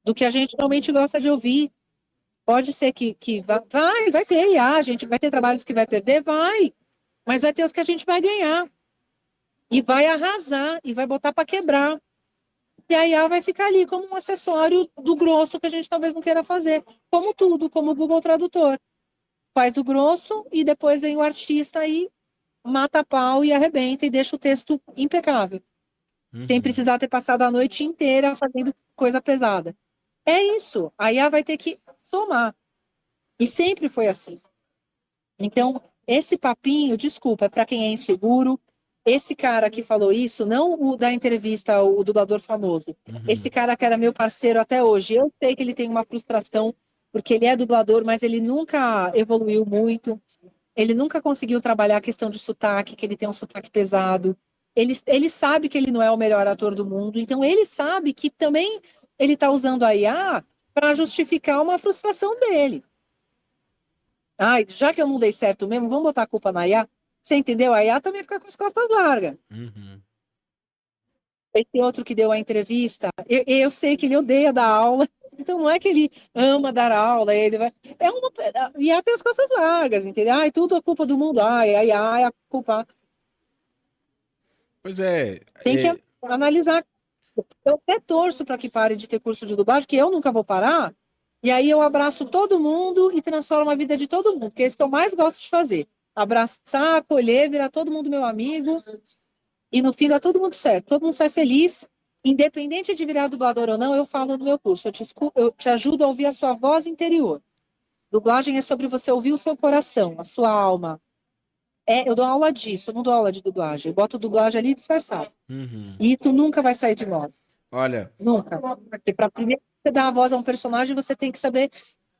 do que a gente realmente gosta de ouvir. Pode ser que vai ter IA, a gente vai ter trabalhos que vai perder, vai, mas vai ter os que a gente vai ganhar. E vai arrasar, e vai botar para quebrar. E a IA vai ficar ali como um acessório do grosso que a gente talvez não queira fazer. Como tudo, como o Google Tradutor. Faz o grosso e depois vem o artista e mata a pau e arrebenta e deixa o texto impecável. Sem precisar ter passado a noite inteira fazendo coisa pesada. É isso. A IA vai ter que somar. E sempre foi assim. Então, esse papinho, desculpa, é para quem é inseguro. Esse cara que falou isso, não o da entrevista, o dublador famoso. Esse cara que era meu parceiro até hoje, eu sei que ele tem uma frustração, porque ele é dublador, mas ele nunca evoluiu muito. Ele nunca conseguiu trabalhar a questão de sotaque, que ele tem um sotaque pesado. Ele sabe que ele não é o melhor ator do mundo, então ele sabe que também ele está usando a IA para justificar uma frustração dele. Ai, já que eu não dei certo mesmo, vamos botar a culpa na IA? Você entendeu? A IA também fica com as costas largas. Esse outro que deu a entrevista, eu sei que ele odeia dar aula, então não é que ele ama dar aula, ele vai. A IA tem as costas largas, entendeu? Ai, tudo é culpa do mundo, ai, a IA é a culpa. Pois é, Tem que analisar. Eu até torço para que pare de ter curso de dublagem, que eu nunca vou parar. E aí eu abraço todo mundo e transformo a vida de todo mundo, que é isso que eu mais gosto de fazer. Abraçar, acolher, virar todo mundo meu amigo. E no fim dá todo mundo certo. Todo mundo sai feliz. Independente de virar dublador ou não, eu falo no meu curso. Eu te ajudo a ouvir a sua voz interior. Dublagem é sobre você ouvir o seu coração, a sua alma. Eu dou aula disso, eu não dou aula de dublagem. Eu boto dublagem ali disfarçado. E isso nunca vai sair de nós. Olha, Nunca. Porque para primeiro você dar a voz a um personagem, você tem que saber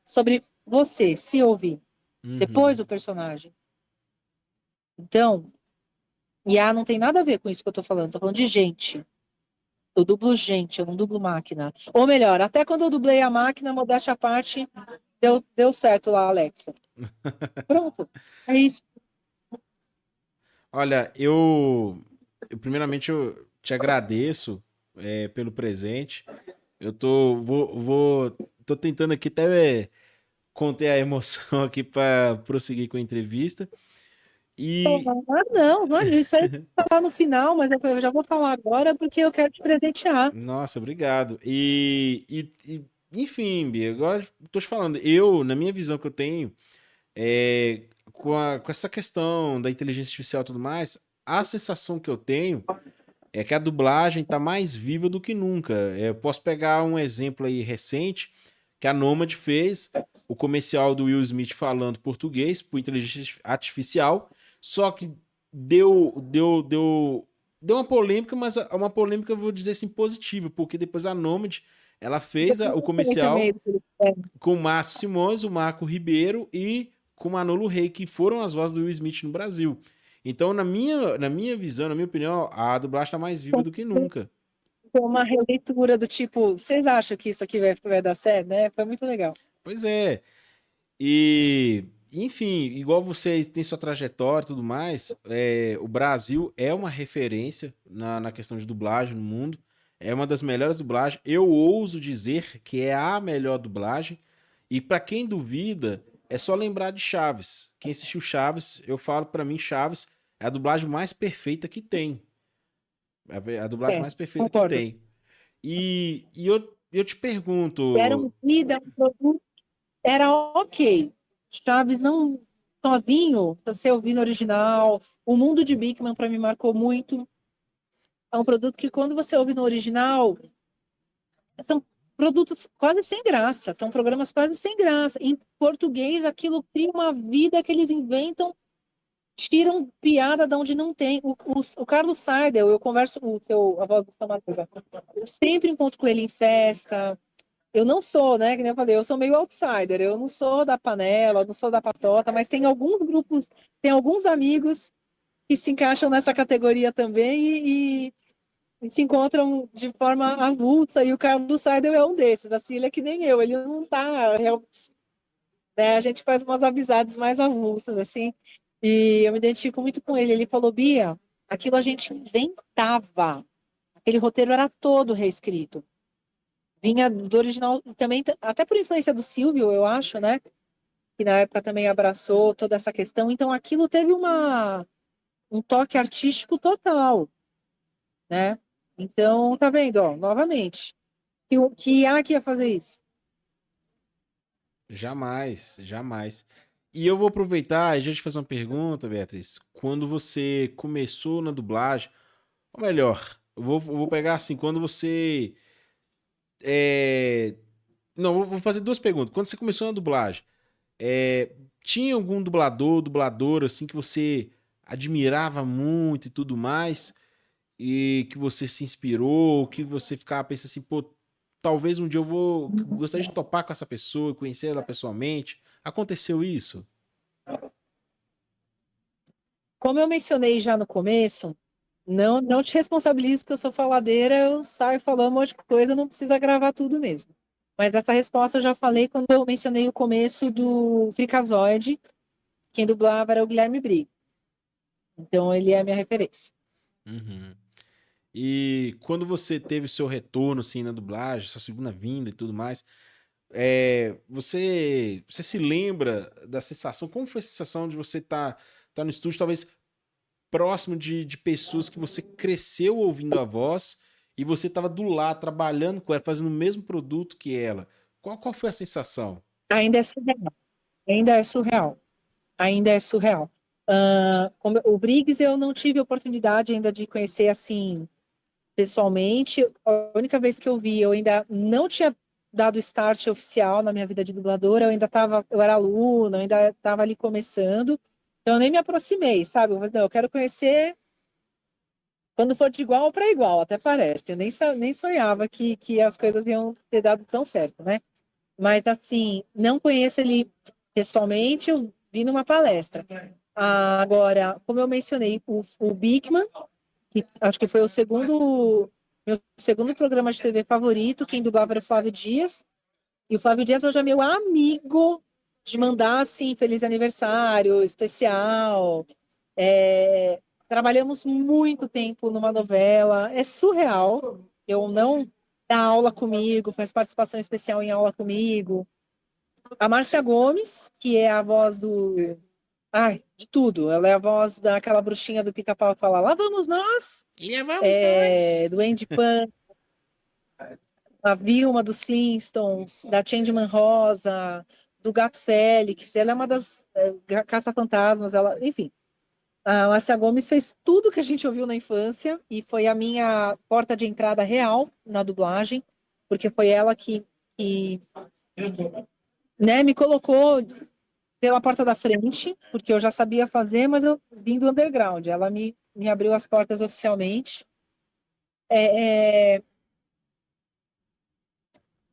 sobre você, se ouvir. Depois o personagem. Então, IA não tem nada a ver com isso que eu tô falando. Tô falando de gente. Eu dublo gente, eu não dublo máquina. Ou melhor, até quando eu dublei a máquina, modéstia à parte, deu certo lá, Alexa. Pronto. É isso. olha, primeiramente eu te agradeço pelo presente. Eu tô tentando aqui até conter a emoção aqui para prosseguir com a entrevista. E Ah, não, mano, isso aí tá lá no final, mas eu já vou falar agora porque eu quero te presentear. nossa, obrigado. Enfim, Bia, agora eu tô te falando, na minha visão que eu tenho, com essa questão da inteligência artificial e tudo mais, a sensação que eu tenho é que a dublagem tá mais viva do que nunca. Eu posso pegar um exemplo aí recente, que a Nomad fez o comercial do Will Smith falando português por inteligência artificial, só que deu uma polêmica, mas uma polêmica, eu vou dizer assim, positiva, porque depois a Nomad, ela fez o comercial com o Márcio Simões, o Marco Ribeiro e com o Manolo Rey, que foram as vozes do Will Smith no Brasil. Então, na minha visão, na minha opinião, a dublagem está mais viva do que nunca. Foi uma releitura do tipo, vocês acham que isso aqui vai dar certo, né? Foi muito legal. Pois é. E, enfim, igual vocês têm sua trajetória e tudo mais, o Brasil é uma referência na questão de dublagem no mundo. É uma das melhores dublagens. Eu ouso dizer que é a melhor dublagem. E para quem duvida, é só lembrar de Chaves. Quem assistiu Chaves, eu falo para mim, Chaves é a dublagem mais perfeita que tem. É a dublagem mais perfeita que Concordo. tem. E eu te Era pergunto. um vida, um produto, era ok. Chaves não sozinho, você ouvindo o original. O Mundo de Bigman para mim marcou muito. É um produto que quando você ouve no original, são produtos quase sem graça, são programas quase sem graça. Em português, aquilo cria uma vida que eles inventam, tiram piada de onde não tem. O Carlos Seidel, eu converso com o seu avó do Samaruga, eu sempre encontro com ele em festa. Eu não sou, né, que nem eu falei, eu sou meio outsider, eu não sou da panela, eu não sou da patota, mas tem alguns grupos, tem alguns amigos que se encaixam nessa categoria também e se encontram de forma avulsa, e o Carlos Seidel é um desses, assim, ele é que nem eu, ele não tá, né, a gente faz umas amizades mais avulsas, assim, e eu me identifico muito com ele. Ele falou, Bia, aquilo a gente inventava, aquele roteiro era todo reescrito. Vinha do original, também, até por influência do Silvio, eu acho, né? Que na época também abraçou toda essa questão. Então aquilo teve um toque artístico total, né? Então, tá vendo, ó, novamente, que A que ia fazer isso? Jamais, jamais. E eu vou aproveitar e já te fazer uma pergunta, Beatriz. Quando você começou na dublagem, ou melhor, eu vou pegar assim, quando você. é, Não, vou fazer duas perguntas. Quando você começou na dublagem, tinha algum dublador, dubladora, assim, que você admirava muito e tudo mais, e que você se inspirou, que você ficava pensando assim, pô, talvez um dia eu vou gostaria de topar com essa pessoa, conhecer ela pessoalmente. Aconteceu isso? Como eu mencionei já no começo, não te responsabilizo porque eu sou faladeira, eu saio falando um monte de coisa, não precisa gravar tudo mesmo. Mas essa resposta eu já falei quando eu mencionei o começo do Freakazoid, quem dublava era o Guilherme Briggs. Então ele é a minha referência. Uhum. E quando você teve o seu retorno, assim, na dublagem, sua segunda vinda e tudo mais, você se lembra da sensação? Como foi a sensação de você tá no estúdio, talvez próximo de pessoas que você cresceu ouvindo a voz e você estava do lado, trabalhando com ela, fazendo o mesmo produto que ela? Qual foi a sensação? Ainda é surreal. Ainda é surreal. Ainda é surreal. O Briggs eu não tive oportunidade ainda de conhecer assim pessoalmente. A única vez que eu vi, eu ainda não tinha dado start oficial na minha vida de dubladora, eu era aluna, eu ainda estava ali começando, então eu nem me aproximei, sabe? Eu falei, não, eu quero conhecer quando for de igual para igual, até parece. Eu nem sonhava que as coisas iam ter dado tão certo, né? Mas assim, não conheço ele pessoalmente, eu vi numa palestra. Agora, como eu mencionei, o Bigman, que acho que foi meu segundo programa de TV favorito, quem dublava era o Flávio Dias. E o Flávio Dias hoje é meu amigo de mandar, assim, feliz aniversário, especial. Trabalhamos muito tempo numa novela. É surreal. Eu não dá aula comigo, faz participação especial em aula comigo. A Márcia Gomes, que é a voz do. Ai, de tudo. Ela é a voz daquela bruxinha do Pica-Pau que fala: Lá vamos nós! E vamos nós! Do Andy Pan, a Vilma dos Flintstones, da Changeman Rosa, do Gato Félix. Ela é uma das caça-fantasmas. Enfim, a Márcia Gomes fez tudo que a gente ouviu na infância e foi a minha porta de entrada real na dublagem, porque foi ela que né, me colocou pela porta da frente, porque eu já sabia fazer, mas eu vim do underground. Ela me abriu as portas oficialmente. É, é,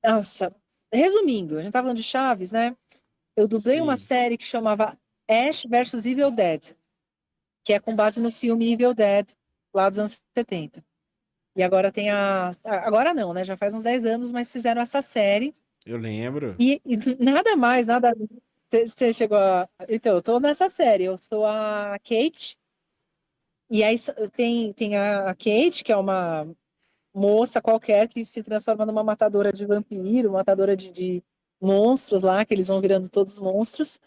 Nossa, resumindo, a gente estava falando de Chaves, né? Eu dublei uma Sim, série que chamava Ash versus Evil Dead, que é com base no filme Evil Dead, lá dos anos 70. E agora tem Agora não, né? Já faz uns 10 anos, mas fizeram essa série. eu lembro. E nada mais, nada. Você chegou a. Então, eu tô nessa série. Eu sou a Kate. E aí tem a Kate, que é uma moça qualquer que se transforma numa matadora de vampiro, matadora de monstros lá, que eles vão virando todos monstros.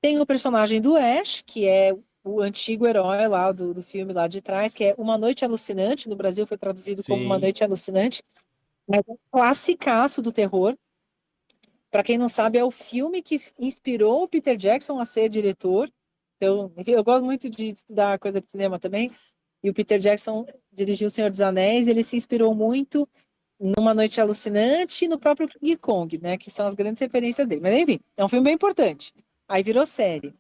Tem o personagem do Ash, que é o antigo herói lá do filme lá de trás, que é Uma Noite Alucinante. No Brasil foi traduzido como Uma Sim, Noite Alucinante. Mas é um classicaço do terror. Para quem não sabe, é o filme que inspirou o Peter Jackson a ser diretor. Enfim, eu gosto muito de estudar coisa de cinema também. E o Peter Jackson dirigiu O Senhor dos Anéis. Ele se inspirou muito numa Noite Alucinante e no próprio King Kong, né? Que são as grandes referências dele. Mas enfim, é um filme bem importante. Aí virou série.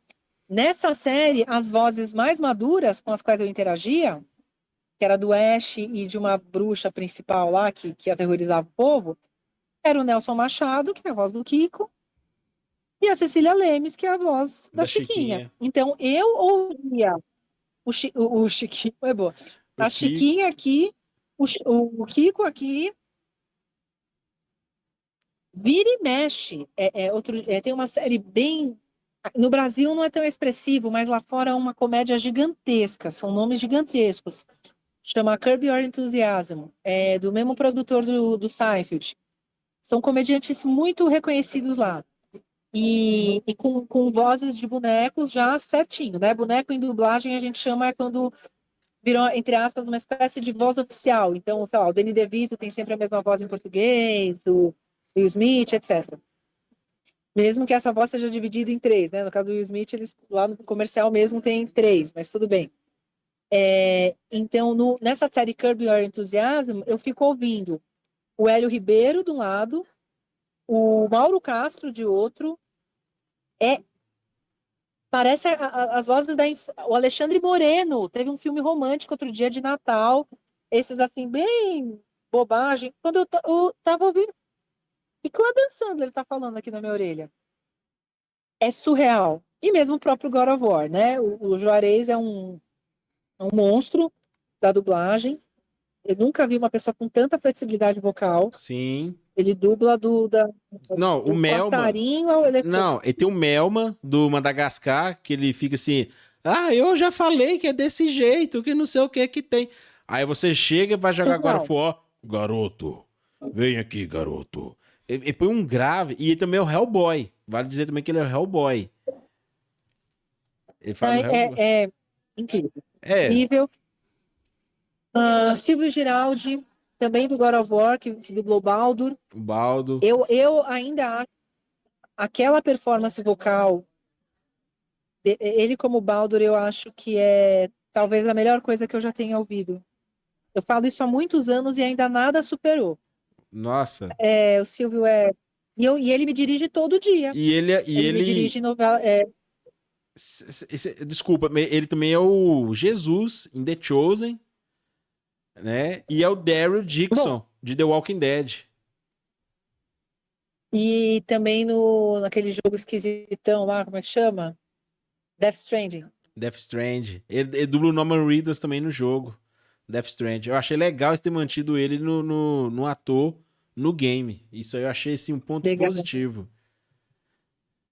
Nessa série, as vozes mais maduras com as quais eu interagia, que era do Ash e de uma bruxa principal lá que aterrorizava o povo, era o Nelson Machado, que é a voz do Kiko, e a Cecília Lemes, que é a voz da da Chiquinha. Chiquinha. Então eu ouvia o Chiquinho, é boa, O a Kiko. Chiquinha aqui, o Kiko aqui, vira e mexe. Tem uma série bem. No Brasil não é tão expressivo, mas lá fora é uma comédia gigantesca, são nomes gigantescos. chama Curb Your Enthusiasm, é do mesmo produtor do Seinfeld. São comediantes muito reconhecidos lá. E com vozes de bonecos já certinho, né? Boneco em dublagem a gente chama quando virou, entre aspas, uma espécie de voz oficial. Então, sei lá, o Danny DeVito tem sempre a mesma voz em português, o Will Smith, etc. Mesmo que essa voz seja dividida em três, né? No caso do Will Smith, eles lá no comercial mesmo tem três, mas tudo bem. Então, nessa série Curb Your Enthusiasm, eu fico ouvindo o Hélio Ribeiro de um lado, o Mauro Castro de outro, parece as vozes o Alexandre Moreno, teve um filme romântico outro dia de Natal, esses assim, bem bobagem, quando eu tava ouvindo, e que o Adam Sandler tá falando aqui na minha orelha. É surreal. E mesmo o próprio God of War, né? O Juarez é um monstro da dublagem. Eu nunca vi uma pessoa com tanta flexibilidade vocal. Sim. Ele dubla Não, o do Melma. passarinho ao elefante. Não, ele tem o Melma do Madagascar, que ele fica assim: ah, eu já falei que é desse jeito, que não sei o que que tem. Aí você chega pra jogar agora Surreal. ó, garoto, vem aqui, garoto. Ele põe um grave, e ele também é o Hellboy. Vale dizer também que ele é o Hellboy. Ele faz o Hellboy. É incrível. É, Incrível. Silvio Giraldi, também do God of War, que dublou Baldur. o Baldo. Eu ainda acho aquela performance vocal, ele como Baldur, eu acho que é talvez a melhor coisa que eu já tenha ouvido. Eu falo isso há muitos anos e ainda nada superou. Nossa. O Silvio e ele me dirige todo dia. E ele, e Ele me ele, dirige novela. desculpa, ele também é o Jesus em The Chosen, né? E é o Daryl Bom, Dixon de The Walking Dead. e também naquele jogo esquisitão lá, como é que chama? Death Stranding. Death Strand. Ele dubla o Norman Reedus também no jogo. Death Strand. Eu achei legal eles ter mantido ele no ator no game. Isso aí eu achei assim, um ponto Legal. positivo.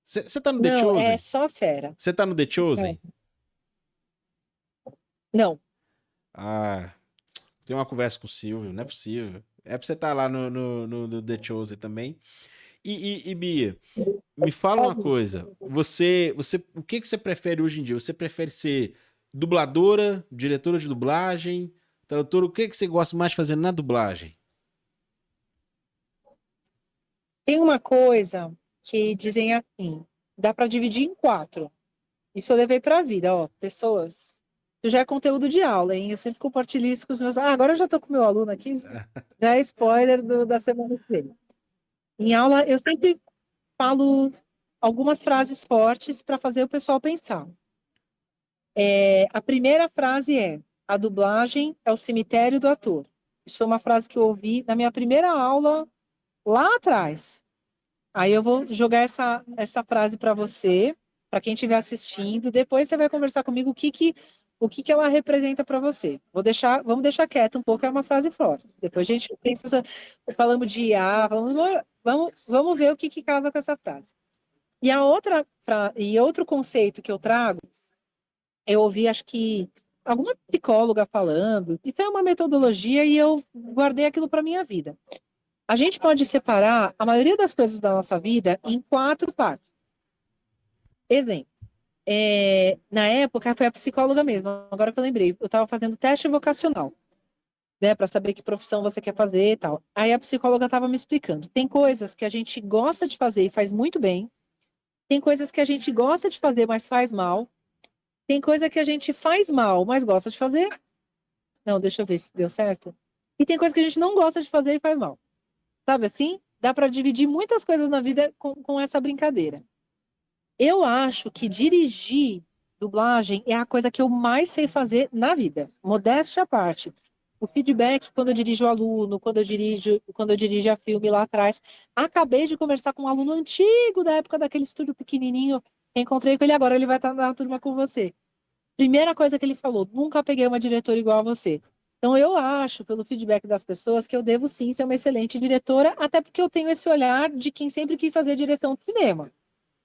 Você tá no The Não, é Chosen? só fera. Você tá no The Chosen? Não. Ah, tem uma conversa com o Silvio, não é possível. É pra você estar lá no The Chosen também. E Bia, me fala uma coisa. O que que você prefere hoje em dia? Você prefere ser dubladora, diretora de dublagem, tradutora? O que que você gosta mais de fazer na dublagem? Tem uma coisa que dizem assim, dá para dividir em quatro. Isso eu levei para a vida, ó, pessoas. Isso já é conteúdo de aula, hein? Eu sempre compartilho isso com os meus. Agora eu já estou com o meu aluno aqui, já é spoiler da semana que vem. Em aula, eu sempre falo algumas frases fortes para fazer o pessoal pensar. A primeira frase é: a dublagem é o cemitério do ator. Isso foi uma frase que eu ouvi na minha primeira aula lá atrás. Aí eu vou jogar essa frase para você, para quem estiver assistindo. Depois você vai conversar comigo o que ela representa para você. Vamos deixar quieto um pouco, é uma frase forte. Depois a gente pensa, falamos de IA, vamos ver o que casa com essa frase. E outro conceito que eu trago, eu ouvi, acho que alguma psicóloga falando, isso é uma metodologia e eu guardei aquilo para minha vida. A gente pode separar a maioria das coisas da nossa vida em quatro partes. Exemplo, na época foi a psicóloga mesmo, agora que eu lembrei, eu estava fazendo teste vocacional, né, para saber que profissão você quer fazer e tal. Aí a psicóloga estava me explicando, tem coisas que a gente gosta de fazer e faz muito bem, tem coisas que a gente gosta de fazer, mas faz mal, tem coisa que a gente faz mal, mas gosta de fazer. Não, deixa eu ver se deu certo. E tem coisa que a gente não gosta de fazer e faz mal. Sabe assim? Dá para dividir muitas coisas na vida com essa brincadeira. Eu acho que dirigir dublagem é a coisa que eu mais sei fazer na vida. Modéstia à parte. O feedback quando eu dirijo o aluno, quando eu dirijo a filme lá atrás. Acabei de conversar com um aluno antigo da época daquele estúdio pequenininho. Encontrei com ele agora, ele vai estar na turma com você. Primeira coisa que ele falou: nunca peguei uma diretora igual a você. Então, eu acho, pelo feedback das pessoas, que eu devo sim ser uma excelente diretora, até porque eu tenho esse olhar de quem sempre quis fazer direção de cinema.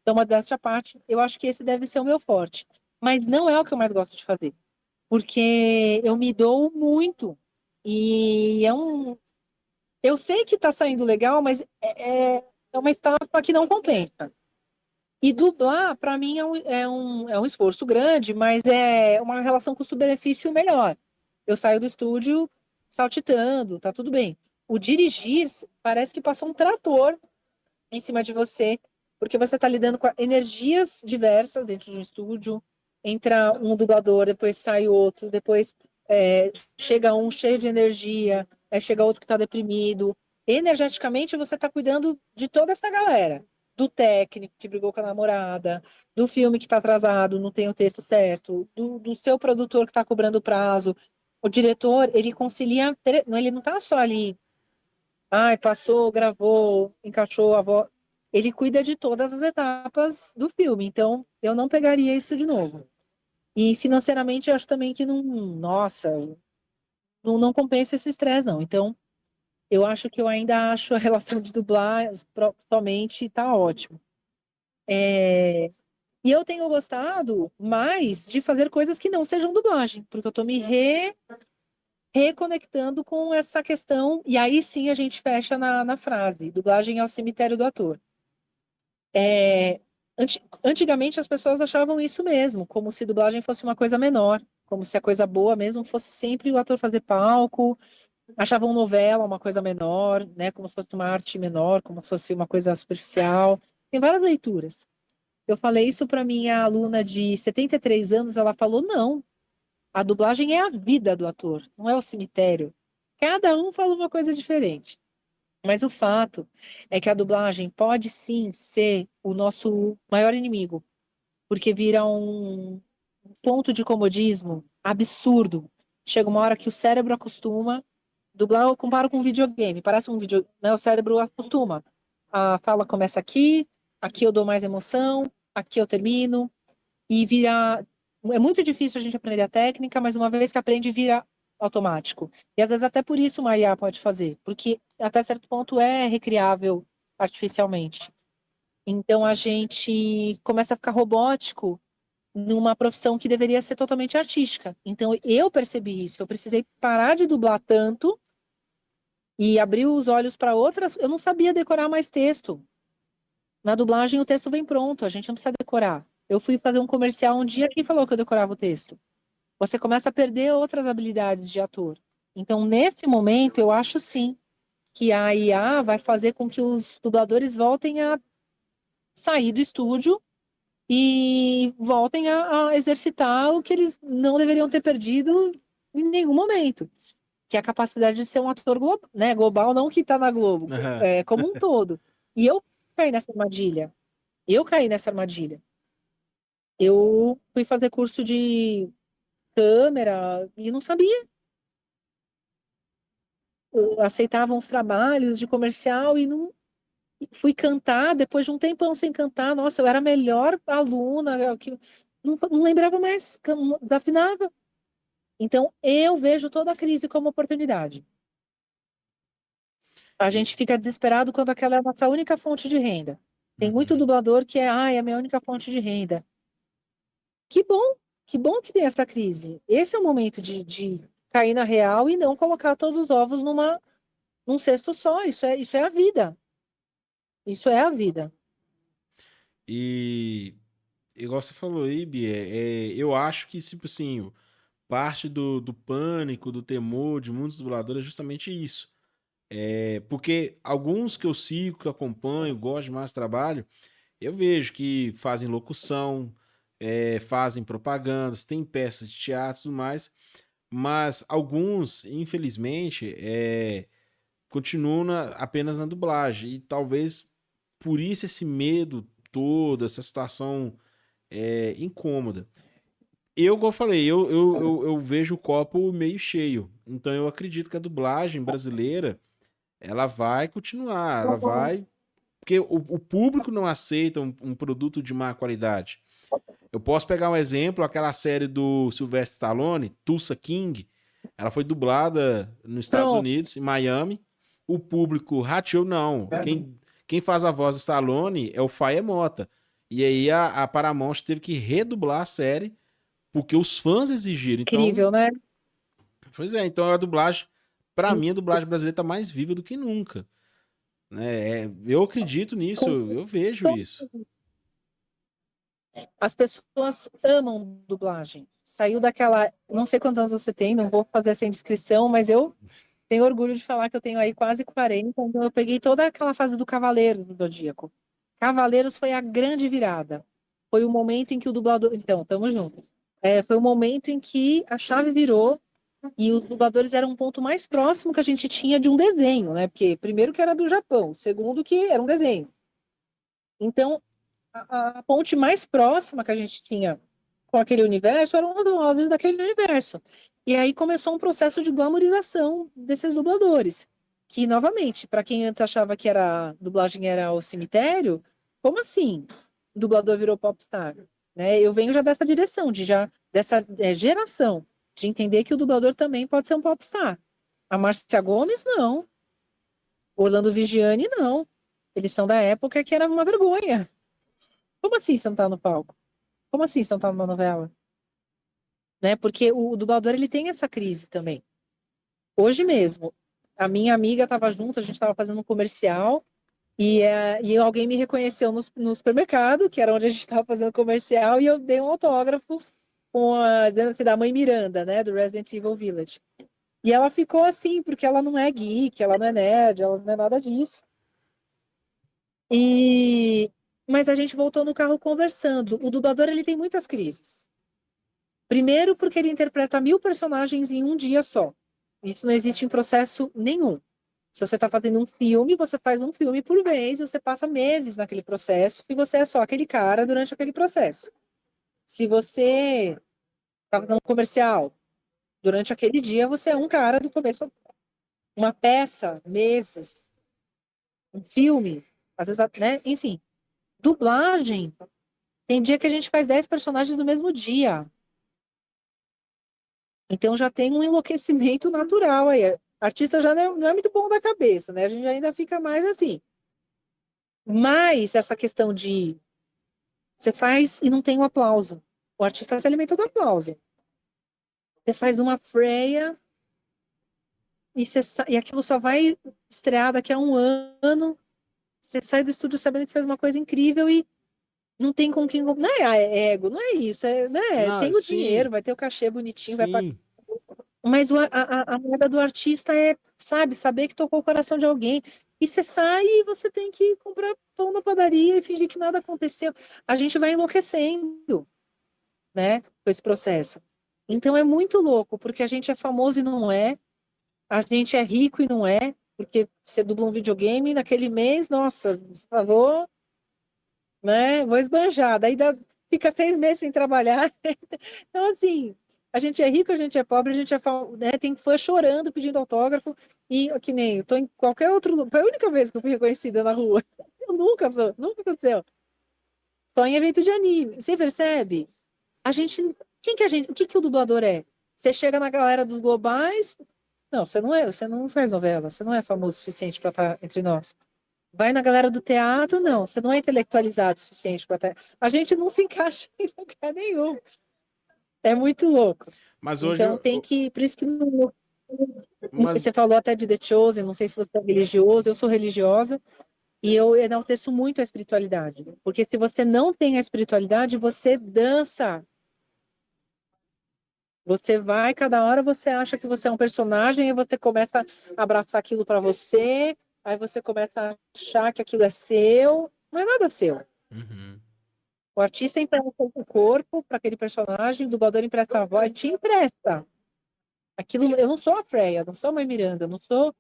Então, modéstia à parte, eu acho que esse deve ser o meu forte. Mas não é o que eu mais gosto de fazer. porque eu me dou muito. E eu sei que tá saindo legal, mas é uma etapa que não compensa. E dublar, para mim, é um esforço grande, mas é uma relação custo-benefício melhor. Eu saio do estúdio saltitando, tá tudo bem. O dirigir parece que passou um trator em cima de você, porque você está lidando com energias diversas dentro de um estúdio. Entra um dublador, depois sai outro, depois chega um cheio de energia, chega outro que está deprimido. Energeticamente, você está cuidando de toda essa galera. Do técnico que brigou com a namorada, do filme que está atrasado, não tem o texto certo, do seu produtor que está cobrando prazo. O diretor, ele concilia, ele não está só ali, passou, gravou, encaixou a voz. Ele cuida de todas as etapas do filme, então eu não pegaria isso de novo. E financeiramente eu acho também que não, nossa, não compensa esse estresse, não. Então, eu acho que eu ainda acho a relação de dublar somente tá ótimo. E eu tenho gostado mais de fazer coisas que não sejam dublagem, porque eu tô me reconectando com essa questão, e aí sim a gente fecha na frase: dublagem é o cemitério do ator. Antigamente as pessoas achavam isso mesmo, como se dublagem fosse uma coisa menor, como se a coisa boa mesmo fosse sempre o ator fazer palco, achavam novela uma coisa menor, né, como se fosse uma arte menor, como se fosse uma coisa superficial. Tem várias leituras. Eu falei isso para minha aluna de 73 anos, ela falou: não, a dublagem é a vida do ator, não é o cemitério. Cada um fala uma coisa diferente. Mas o fato é que a dublagem pode sim ser o nosso maior inimigo, porque vira um ponto de comodismo absurdo. Chega uma hora que o cérebro acostuma. Dublar eu comparo com um videogame, parece um vídeo, né? O cérebro acostuma. A fala começa aqui, aqui eu dou mais emoção, aqui eu termino, e vira. É muito difícil a gente aprender a técnica, mas uma vez que aprende, vira automático. E às vezes até por isso uma IA pode fazer, porque até certo ponto é recriável artificialmente. Então a gente começa a ficar robótico numa profissão que deveria ser totalmente artística. Então eu percebi isso, eu precisei parar de dublar tanto e abrir os olhos para outras. Eu não sabia decorar mais texto. Na dublagem o texto vem pronto, a gente não precisa decorar. Eu fui fazer um comercial um dia, quem falou que eu decorava o texto? Você começa a perder outras habilidades de ator. Então, nesse momento, eu acho sim que a IA vai fazer com que os dubladores voltem a sair do estúdio e voltem a exercitar o que eles não deveriam ter perdido em nenhum momento, que é a capacidade de ser um ator né, global, não que está na Globo, como um todo. E eu caí nessa armadilha. Eu caí nessa armadilha. Eu fui fazer curso de câmera e não sabia. Eu aceitava uns trabalhos de comercial e não fui cantar depois de um tempão sem cantar. Nossa, eu era a melhor aluna, que não lembrava mais, desafinava. Então, eu vejo toda a crise como oportunidade. A gente fica desesperado quando aquela é a nossa única fonte de renda. Tem muito dublador que é a minha única fonte de renda. Que bom, que bom que tem essa crise. Esse é o momento de cair na real e não colocar todos os ovos num cesto só. Isso é a vida. Isso é a vida. E igual você falou aí, Bia, eu acho que, tipo assim, parte do pânico, do temor de muitos dubladores é justamente isso. Porque alguns que eu sigo, que eu acompanho, gosto de mais trabalho, eu vejo que fazem locução, fazem propagandas, tem peças de teatro e tudo mais, mas alguns, infelizmente, continuam apenas na dublagem. E talvez por isso esse medo todo, essa situação incômoda. Eu, como eu falei, eu vejo o copo meio cheio. Então eu acredito que a dublagem brasileira ela vai continuar, ela vai. Porque o público não aceita um produto de má qualidade. Eu posso pegar um exemplo, aquela série do Sylvester Stallone, Tulsa King. Ela foi dublada nos Estados Pronto. Unidos, em Miami. O público rateou, não. Quem faz a voz do Stallone é o Faye Mota. E aí a Paramount teve que redublar a série porque os fãs exigiram. Então, Incrível, né? pois é, então a dublagem, pra mim, a dublagem brasileira tá mais viva do que nunca, né? Eu acredito nisso, eu vejo isso. As pessoas amam dublagem. Saiu daquela. Não sei quantos anos você tem, não vou fazer essa indiscrição, mas eu tenho orgulho de falar que eu tenho aí quase 40, então eu peguei toda aquela fase do Cavaleiro do Zodíaco. Cavaleiros foi a grande virada. Foi o momento em que o dublador. Então, tamo junto. Foi o momento em que a chave virou e os dubladores eram um ponto mais próximo que a gente tinha de um desenho, né? Porque, primeiro, que era do Japão, segundo, que era um desenho. Então, a ponte mais próxima que a gente tinha com aquele universo eram as vozes daquele universo. E aí começou um processo de glamorização desses dubladores, que, novamente, para quem antes achava que era dublagem era o cemitério, como assim? O dublador virou popstar, né? Eu venho já dessa direção, dessa geração, de entender que o dublador também pode ser um popstar. A Márcia Gomes, não. Orlando Vigiani, não. Eles são da época que era uma vergonha. Como assim você não tá no palco? Como assim você não tá numa novela? Né? Porque o dublador ele tem essa crise também. Hoje mesmo, a minha amiga estava junto, a gente estava fazendo um comercial e alguém me reconheceu no supermercado, que era onde a gente estava fazendo comercial, e eu dei um autógrafo dizendo assim, da mãe Miranda, né, do Resident Evil Village. E ela ficou assim, porque ela não é geek, ela não é nerd, ela não é nada disso. Mas a gente voltou no carro conversando. O dublador ele tem muitas crises. Primeiro, porque ele interpreta 1000 personagens em um dia só. Isso não existe em processo nenhum. Se você está fazendo um filme, você faz um filme por vez, você passa meses naquele processo e você é só aquele cara durante aquele processo. Se você está fazendo um comercial, durante aquele dia você é um cara do começo. Uma peça, meses. Um filme, às vezes, né? Enfim. Dublagem, tem dia que a gente faz 10 personagens no mesmo dia. Então já tem um enlouquecimento natural aí. Artista já não é muito bom da cabeça, né? A gente ainda fica mais assim. Mas essa questão de você faz e não tem o aplauso. O artista se alimenta do aplauso. Você faz uma freia e aquilo só vai estrear daqui a um ano. Você sai do estúdio sabendo que fez uma coisa incrível e não tem com quem. Não é ego, não é isso. Né? Não, Tem o sim, dinheiro, vai ter o cachê bonitinho, vai pagar. sim. Mas a moeda do artista é, sabe, saber que tocou o coração de alguém. E você sai e você tem que comprar pão na padaria e fingir que nada aconteceu. A gente vai enlouquecendo, né, com esse processo. Então é muito louco, porque a gente é famoso e não é, a gente é rico e não é, porque você dubla um videogame naquele mês, nossa, você falou, né, vou esbanjar. Fica 6 meses sem trabalhar. Então, assim, a gente é rico, a gente é pobre, a gente né, tem fã chorando, pedindo autógrafo, e que nem eu tô em qualquer outro lugar. Foi a única vez que eu fui reconhecida na rua. Eu nunca aconteceu. Só em evento de anime. Você percebe? A gente. Quem que a gente. O que que o dublador é? Você chega na galera dos globais. Não, você não é, você não faz novela, você não é famoso o suficiente para estar entre nós. Vai na galera do teatro, não, você não é intelectualizado o suficiente para estar. A gente não se encaixa em lugar nenhum. É muito louco. Mas hoje, Então tem que, por isso que mas, você falou até de The Chosen, não sei se você é religioso, eu sou religiosa e eu enalteço muito a espiritualidade, porque se você não tem a espiritualidade, você dança. Você vai, cada hora você acha que você é um personagem e você começa a abraçar aquilo para você, aí você começa a achar que aquilo é seu, não é nada seu. uhum. O artista empresta o corpo para aquele personagem, o dublador empresta a voz, te empresta. Aquilo, eu não sou a Freya, não sou a Mãe Miranda, não sou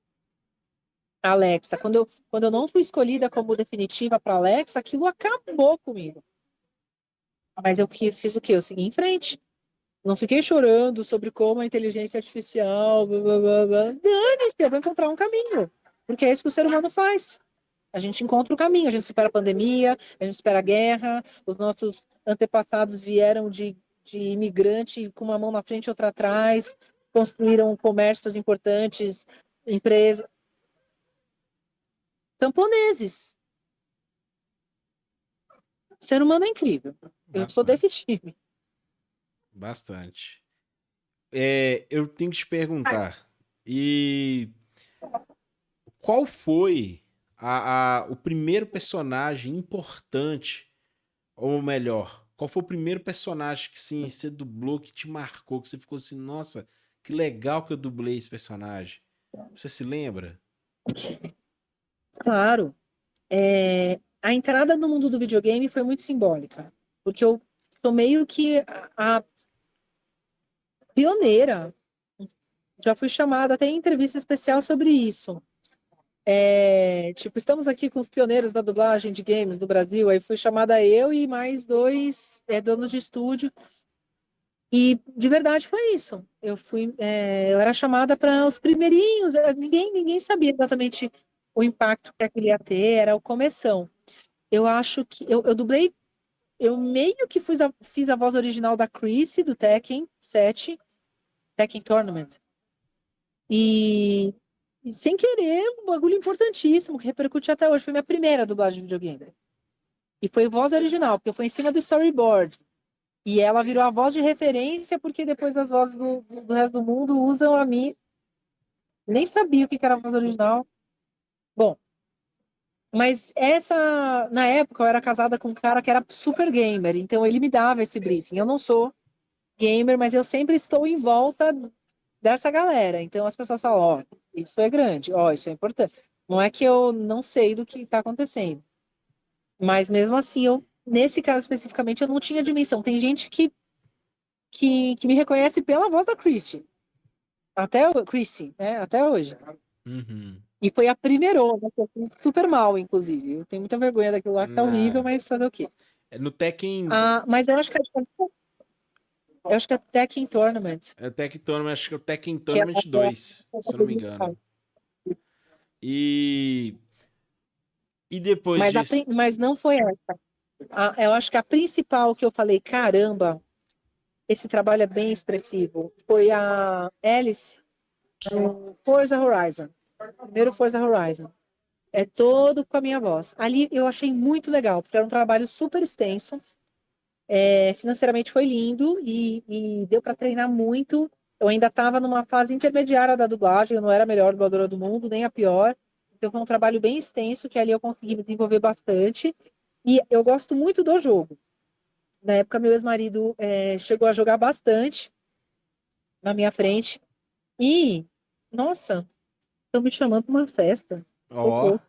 a Alexa. Quando eu não fui escolhida como definitiva para Alexa, aquilo acabou comigo. Mas eu fiz o quê? Eu segui em frente. Não fiquei chorando sobre como a inteligência artificial. Blá, blá, blá, blá. Dane-se, eu vou encontrar um caminho. Porque é isso que o ser humano faz. A gente encontra o caminho, a gente supera a pandemia, a gente supera a guerra. Os nossos antepassados vieram de imigrante com uma mão na frente e outra atrás, construíram comércios importantes, empresas. Camponeses. O ser humano é incrível. Eu sou Bastante, desse time. bastante. Eu tenho que te perguntar, e qual foi o primeiro personagem importante, ou melhor, qual foi o primeiro personagem que sim, você dublou, que te marcou, que você ficou assim, nossa, que legal que eu dublei esse personagem. Você se lembra? Claro, a entrada no mundo do videogame foi muito simbólica, porque eu sou meio que a pioneira. Já fui chamada até em entrevista especial sobre isso. Tipo, estamos aqui com os pioneiros da dublagem de games do Brasil. Aí fui chamada eu e mais dois donos de estúdio. E de verdade foi isso. Eu era chamada para os primeirinhos. Ninguém sabia exatamente o impacto que aquilo ia ter. Era o começão. Eu acho que eu dublei. Eu meio que fiz a voz original da Chrissy do Tekken 7, Tekken Tournament. E sem querer, um bagulho importantíssimo que repercute até hoje. Foi minha primeira dublagem de videogame. E foi voz original, porque foi em cima do storyboard. E ela virou a voz de referência, porque depois as vozes do resto do mundo usam a mim. Nem sabia o que era a voz original. Bom, mas na época, eu era casada com um cara que era super gamer, então ele me dava esse briefing. Eu não sou gamer, mas eu sempre estou em volta dessa galera. Então as pessoas falam: ó, isso é grande, ó, isso é importante. Não é que eu não sei do que está acontecendo, mas mesmo assim, nesse caso especificamente, eu não tinha dimensão. Tem gente que me reconhece pela voz da Chrissy, Chrissy, né? Até hoje. Uhum. E foi a primeira, né, que eu fiz super mal, inclusive. Eu tenho muita vergonha daquilo lá que tá horrível, Na, mas fazer o quê? no Tekken, Mas eu acho que é Tekken Tournament, Tekken Tournament, acho que é o Tekken que é Tournament 2, se eu não me engano. E, e depois disso, mas não foi essa. Eu acho que a principal que eu falei, caramba, esse trabalho é bem expressivo, foi a Alice no Forza Horizon. Primeiro Forza Horizon. É todo com a minha voz. Ali eu achei muito legal, porque era um trabalho super extenso. Financeiramente foi lindo e deu para treinar muito. Eu ainda estava numa fase intermediária da dublagem, eu não era a melhor dubladora do mundo, nem a pior. Então foi um trabalho bem extenso que ali eu consegui me desenvolver bastante. E eu gosto muito do jogo. Na época, meu ex-marido chegou a jogar bastante na minha frente. E, nossa, estão me chamando para uma festa. ó, Socorro.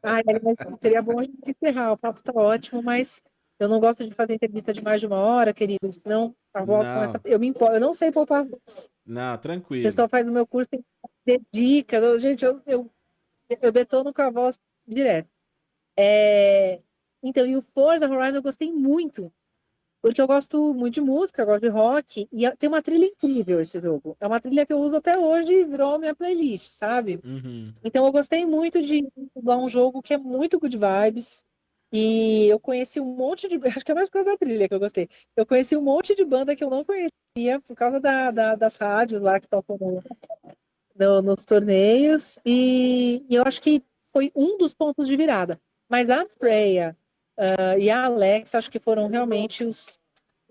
Mas seria bom a gente encerrar. O papo tá ótimo, mas eu não gosto de fazer entrevista de mais de uma hora, querido, senão a voz começa. não, Eu me empolgo, eu não sei poupar voz. não, O tranquilo. pessoal faz o meu curso, tem que ter dicas. Gente, eu detono com a voz direto. Então, e o Forza Horizon eu gostei muito, porque eu gosto muito de música, eu gosto de rock, e tem uma trilha incrível esse jogo. É uma trilha que eu uso até hoje e virou minha playlist, sabe? Uhum. Então eu gostei muito de jogar um jogo que é muito good vibes. E eu conheci um monte de. Acho que é mais por causa da trilha que eu gostei. Eu conheci um monte de banda que eu não conhecia por causa das rádios lá que tocam nos torneios. E eu acho que foi um dos pontos de virada. Mas a Freya e a Alex, acho que foram realmente os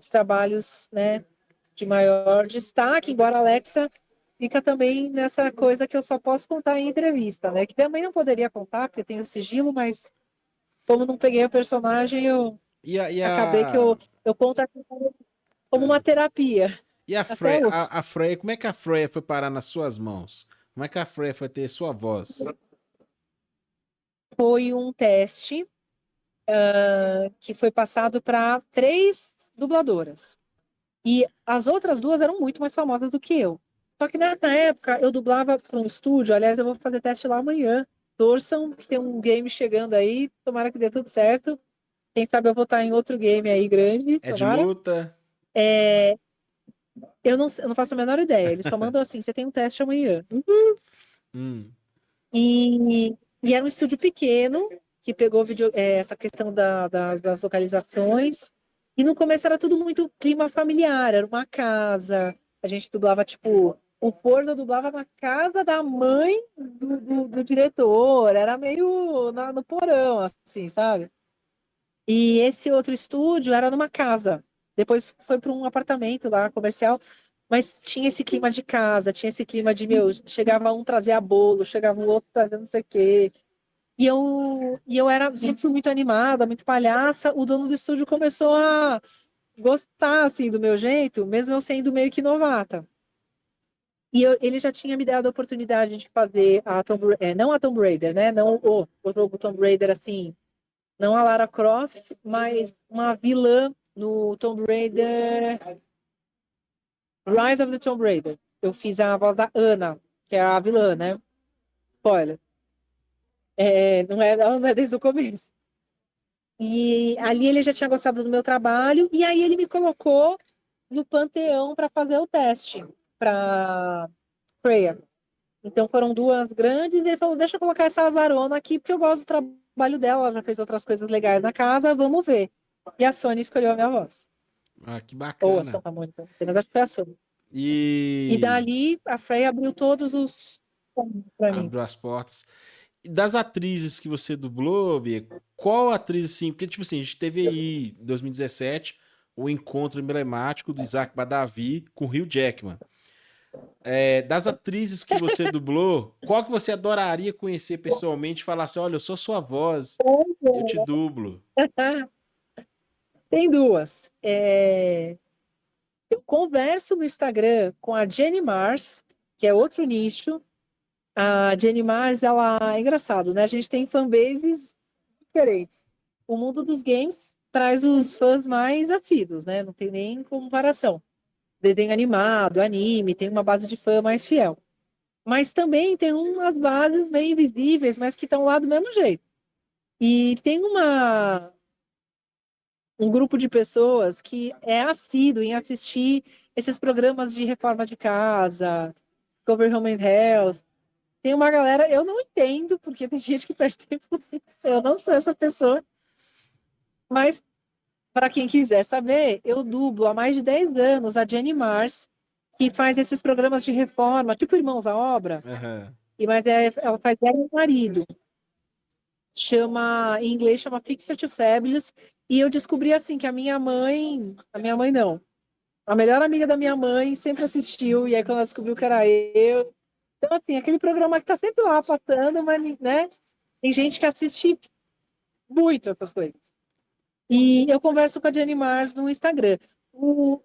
trabalhos, né, de maior destaque, embora a Alexa fica também nessa coisa que eu só posso contar em entrevista, né? Que também não poderia contar, porque tem o sigilo, mas como não peguei o personagem, eu E acabei que a, eu conto aqui como uma terapia. e a Até Freya, hoje. a Freya, como é que a Freya foi parar nas suas mãos? Como é que a Freya foi ter sua voz? Foi um teste que foi passado para 3 dubladoras. E as outras 2 eram muito mais famosas do que eu. Só que nessa época eu dublava para um estúdio, aliás, eu vou fazer teste lá amanhã. Torçam, que tem um game chegando aí, tomara que dê tudo certo. Quem sabe eu vou estar em outro game aí grande, É de tomara. luta? Eu não faço a menor ideia, eles só mandam assim, você tem um teste amanhã. Hum. E era um estúdio pequeno, que pegou essa questão das localizações. E no começo era tudo muito clima familiar, era uma casa. A gente dublava, tipo, o Forza dublava na casa da mãe do diretor, era meio no porão, assim, sabe? E esse outro estúdio era numa casa. Depois foi para um apartamento lá, comercial, mas tinha esse clima de casa, tinha esse clima de, meu, chegava um trazia bolo, chegava o outro trazendo não sei o quê. E eu era, sempre fui muito animada, muito palhaça. O dono do estúdio começou a gostar, assim, do meu jeito, mesmo eu sendo meio que novata. Ele já tinha me dado a oportunidade de fazer não a Tomb Raider, né? Não o jogo Tomb Raider, assim, não a Lara Croft, mas uma vilã no Tomb Raider Rise of the Tomb Raider. Eu fiz a voz da Ana, que é a vilã, né? Spoiler. Ela não é desde o começo. E ali ele já tinha gostado do meu trabalho, e aí ele me colocou no Panteão para fazer o teste para Freya. Então foram duas grandes, e ele falou: deixa eu colocar essa azarona aqui, porque eu gosto do trabalho dela, ela já fez outras coisas legais na casa, vamos ver. E a Sony escolheu a minha voz. Ah, que Ou a bacana. Santa Mônica, não sei, na verdade foi a Sony. E E dali a Freya abriu todos os para mim. abriu as portas. E das atrizes que você dublou, Bia, qual atriz, assim, porque, tipo assim, a gente teve aí, em 2017, o encontro emblemático do Isaac Badavi com o Hugh Jackman. Das atrizes que você dublou, qual que você adoraria conhecer pessoalmente e falar assim, olha, eu sou sua voz, eu te dublo. Tem duas. Eu converso no Instagram com a Jenny Mars, que é outro nicho. A Jenny Mars, ela é engraçado, né? A gente tem fanbases diferentes. O mundo dos games traz os fãs mais assíduos, né? Não tem nem comparação. Desenho animado, anime, tem uma base de fã mais fiel. Mas também tem umas bases bem invisíveis, mas que estão lá do mesmo jeito. E tem um grupo de pessoas que é assíduo em assistir esses programas de reforma de casa, Cover Home and Health. Tem uma galera, eu não entendo, porque tem gente que perde tempo nisso, eu não sou essa pessoa, mas para quem quiser saber, eu dublo há mais de 10 anos a Jenny Mars, que faz esses programas de reforma, tipo Irmãos à Obra, Aham. mas ela faz ela e o marido. Em inglês chama Pixar to Fabulous, e eu descobri assim que a minha mãe não, a melhor amiga da minha mãe sempre assistiu, e aí quando ela descobriu que era eu, então assim, aquele programa que tá sempre lá passando, mas, né, tem gente que assiste muito essas coisas. E eu converso com a Jenny Mars no Instagram. O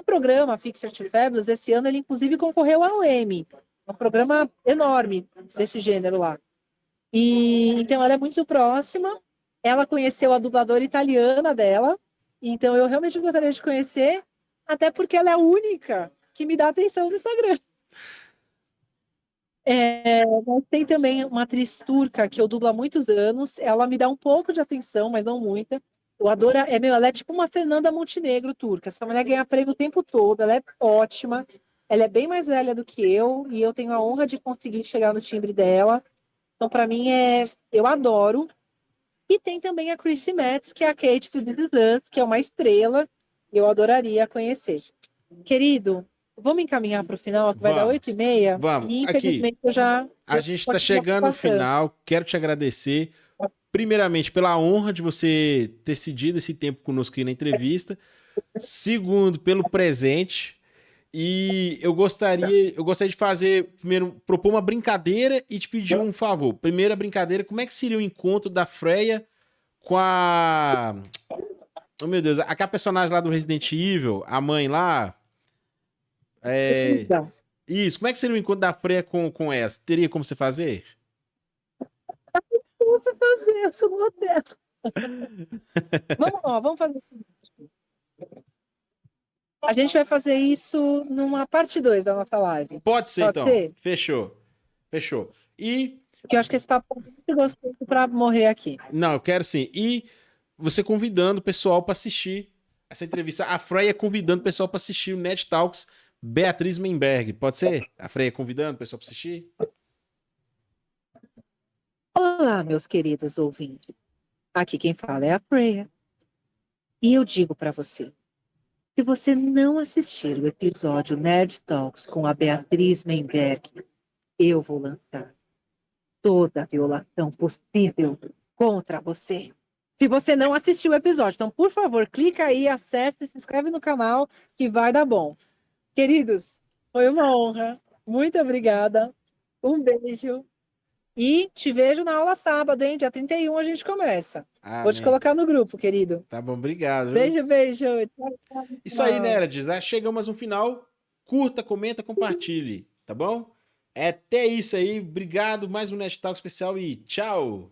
programa Fixer to Fabulous, esse ano, ele inclusive concorreu ao Emmy, um programa enorme desse gênero lá. E então ela é muito próxima. Ela conheceu a dubladora italiana dela. Então eu realmente gostaria de conhecer, até porque ela é a única que me dá atenção no Instagram. Mas tem também uma atriz turca que eu dublo há muitos anos. Ela me dá um pouco de atenção, mas não muita. Eu adoro, ela é tipo uma Fernanda Montenegro turca. Essa mulher ganha prêmio o tempo todo, ela é ótima. Ela é bem mais velha do que eu e eu tenho a honra de conseguir chegar no timbre dela. Então, para mim, eu adoro. E tem também a Chrissy Metz, que é a Kate do This Is Us, que é uma estrela. Eu adoraria conhecer. Querido, vamos encaminhar para o final, que vai dar Vamos, 8h30. vamos. E, Aqui, infelizmente, eu já... a gente está chegando no final, quero te agradecer, primeiramente, pela honra de você ter cedido esse tempo conosco aqui na entrevista. Segundo, pelo presente. E eu gostaria de fazer, primeiro, propor uma brincadeira e te pedir um favor. Primeira brincadeira, como é que seria o encontro da Freya com a... Oh, meu Deus, aquela personagem lá do Resident Evil, a mãe lá. É... Isso, como é que seria o encontro da Freya com essa? Teria como você fazer? Como você fazer isso no hotel? Vamos fazer o seguinte. A gente vai fazer isso numa parte 2 da nossa live. Pode ser, Pode então. ser? Fechou. Fechou. E... Porque eu acho que esse papo é muito gostoso para morrer aqui. Não, eu quero sim. E você convidando o pessoal para assistir essa entrevista. A Freya convidando o pessoal para assistir o Net Talks Beatriz Menberg. Pode ser? A Freya convidando o pessoal para assistir? Olá, meus queridos ouvintes. Aqui quem fala é a Freya. E eu digo para você, se você não assistir o episódio Nerd Talks com a Beatriz Menberg, eu vou lançar toda a violação possível contra você. Se você não assistiu o episódio. Então, por favor, clica aí, acessa e se inscreve no canal que vai dar bom. Queridos, foi uma honra. Muito obrigada. Um beijo. E te vejo na aula sábado, hein? Dia 31 a gente começa. Vou te Amém. colocar no grupo, querido. Tá bom, obrigado. Viu? Beijo, beijo. Tchau, tchau, Isso aí, tchau. nerds, né? Chegamos no final. Curta, comenta, compartilhe, tá bom? É até isso aí. Obrigado, mais um Nerd Talk especial e tchau!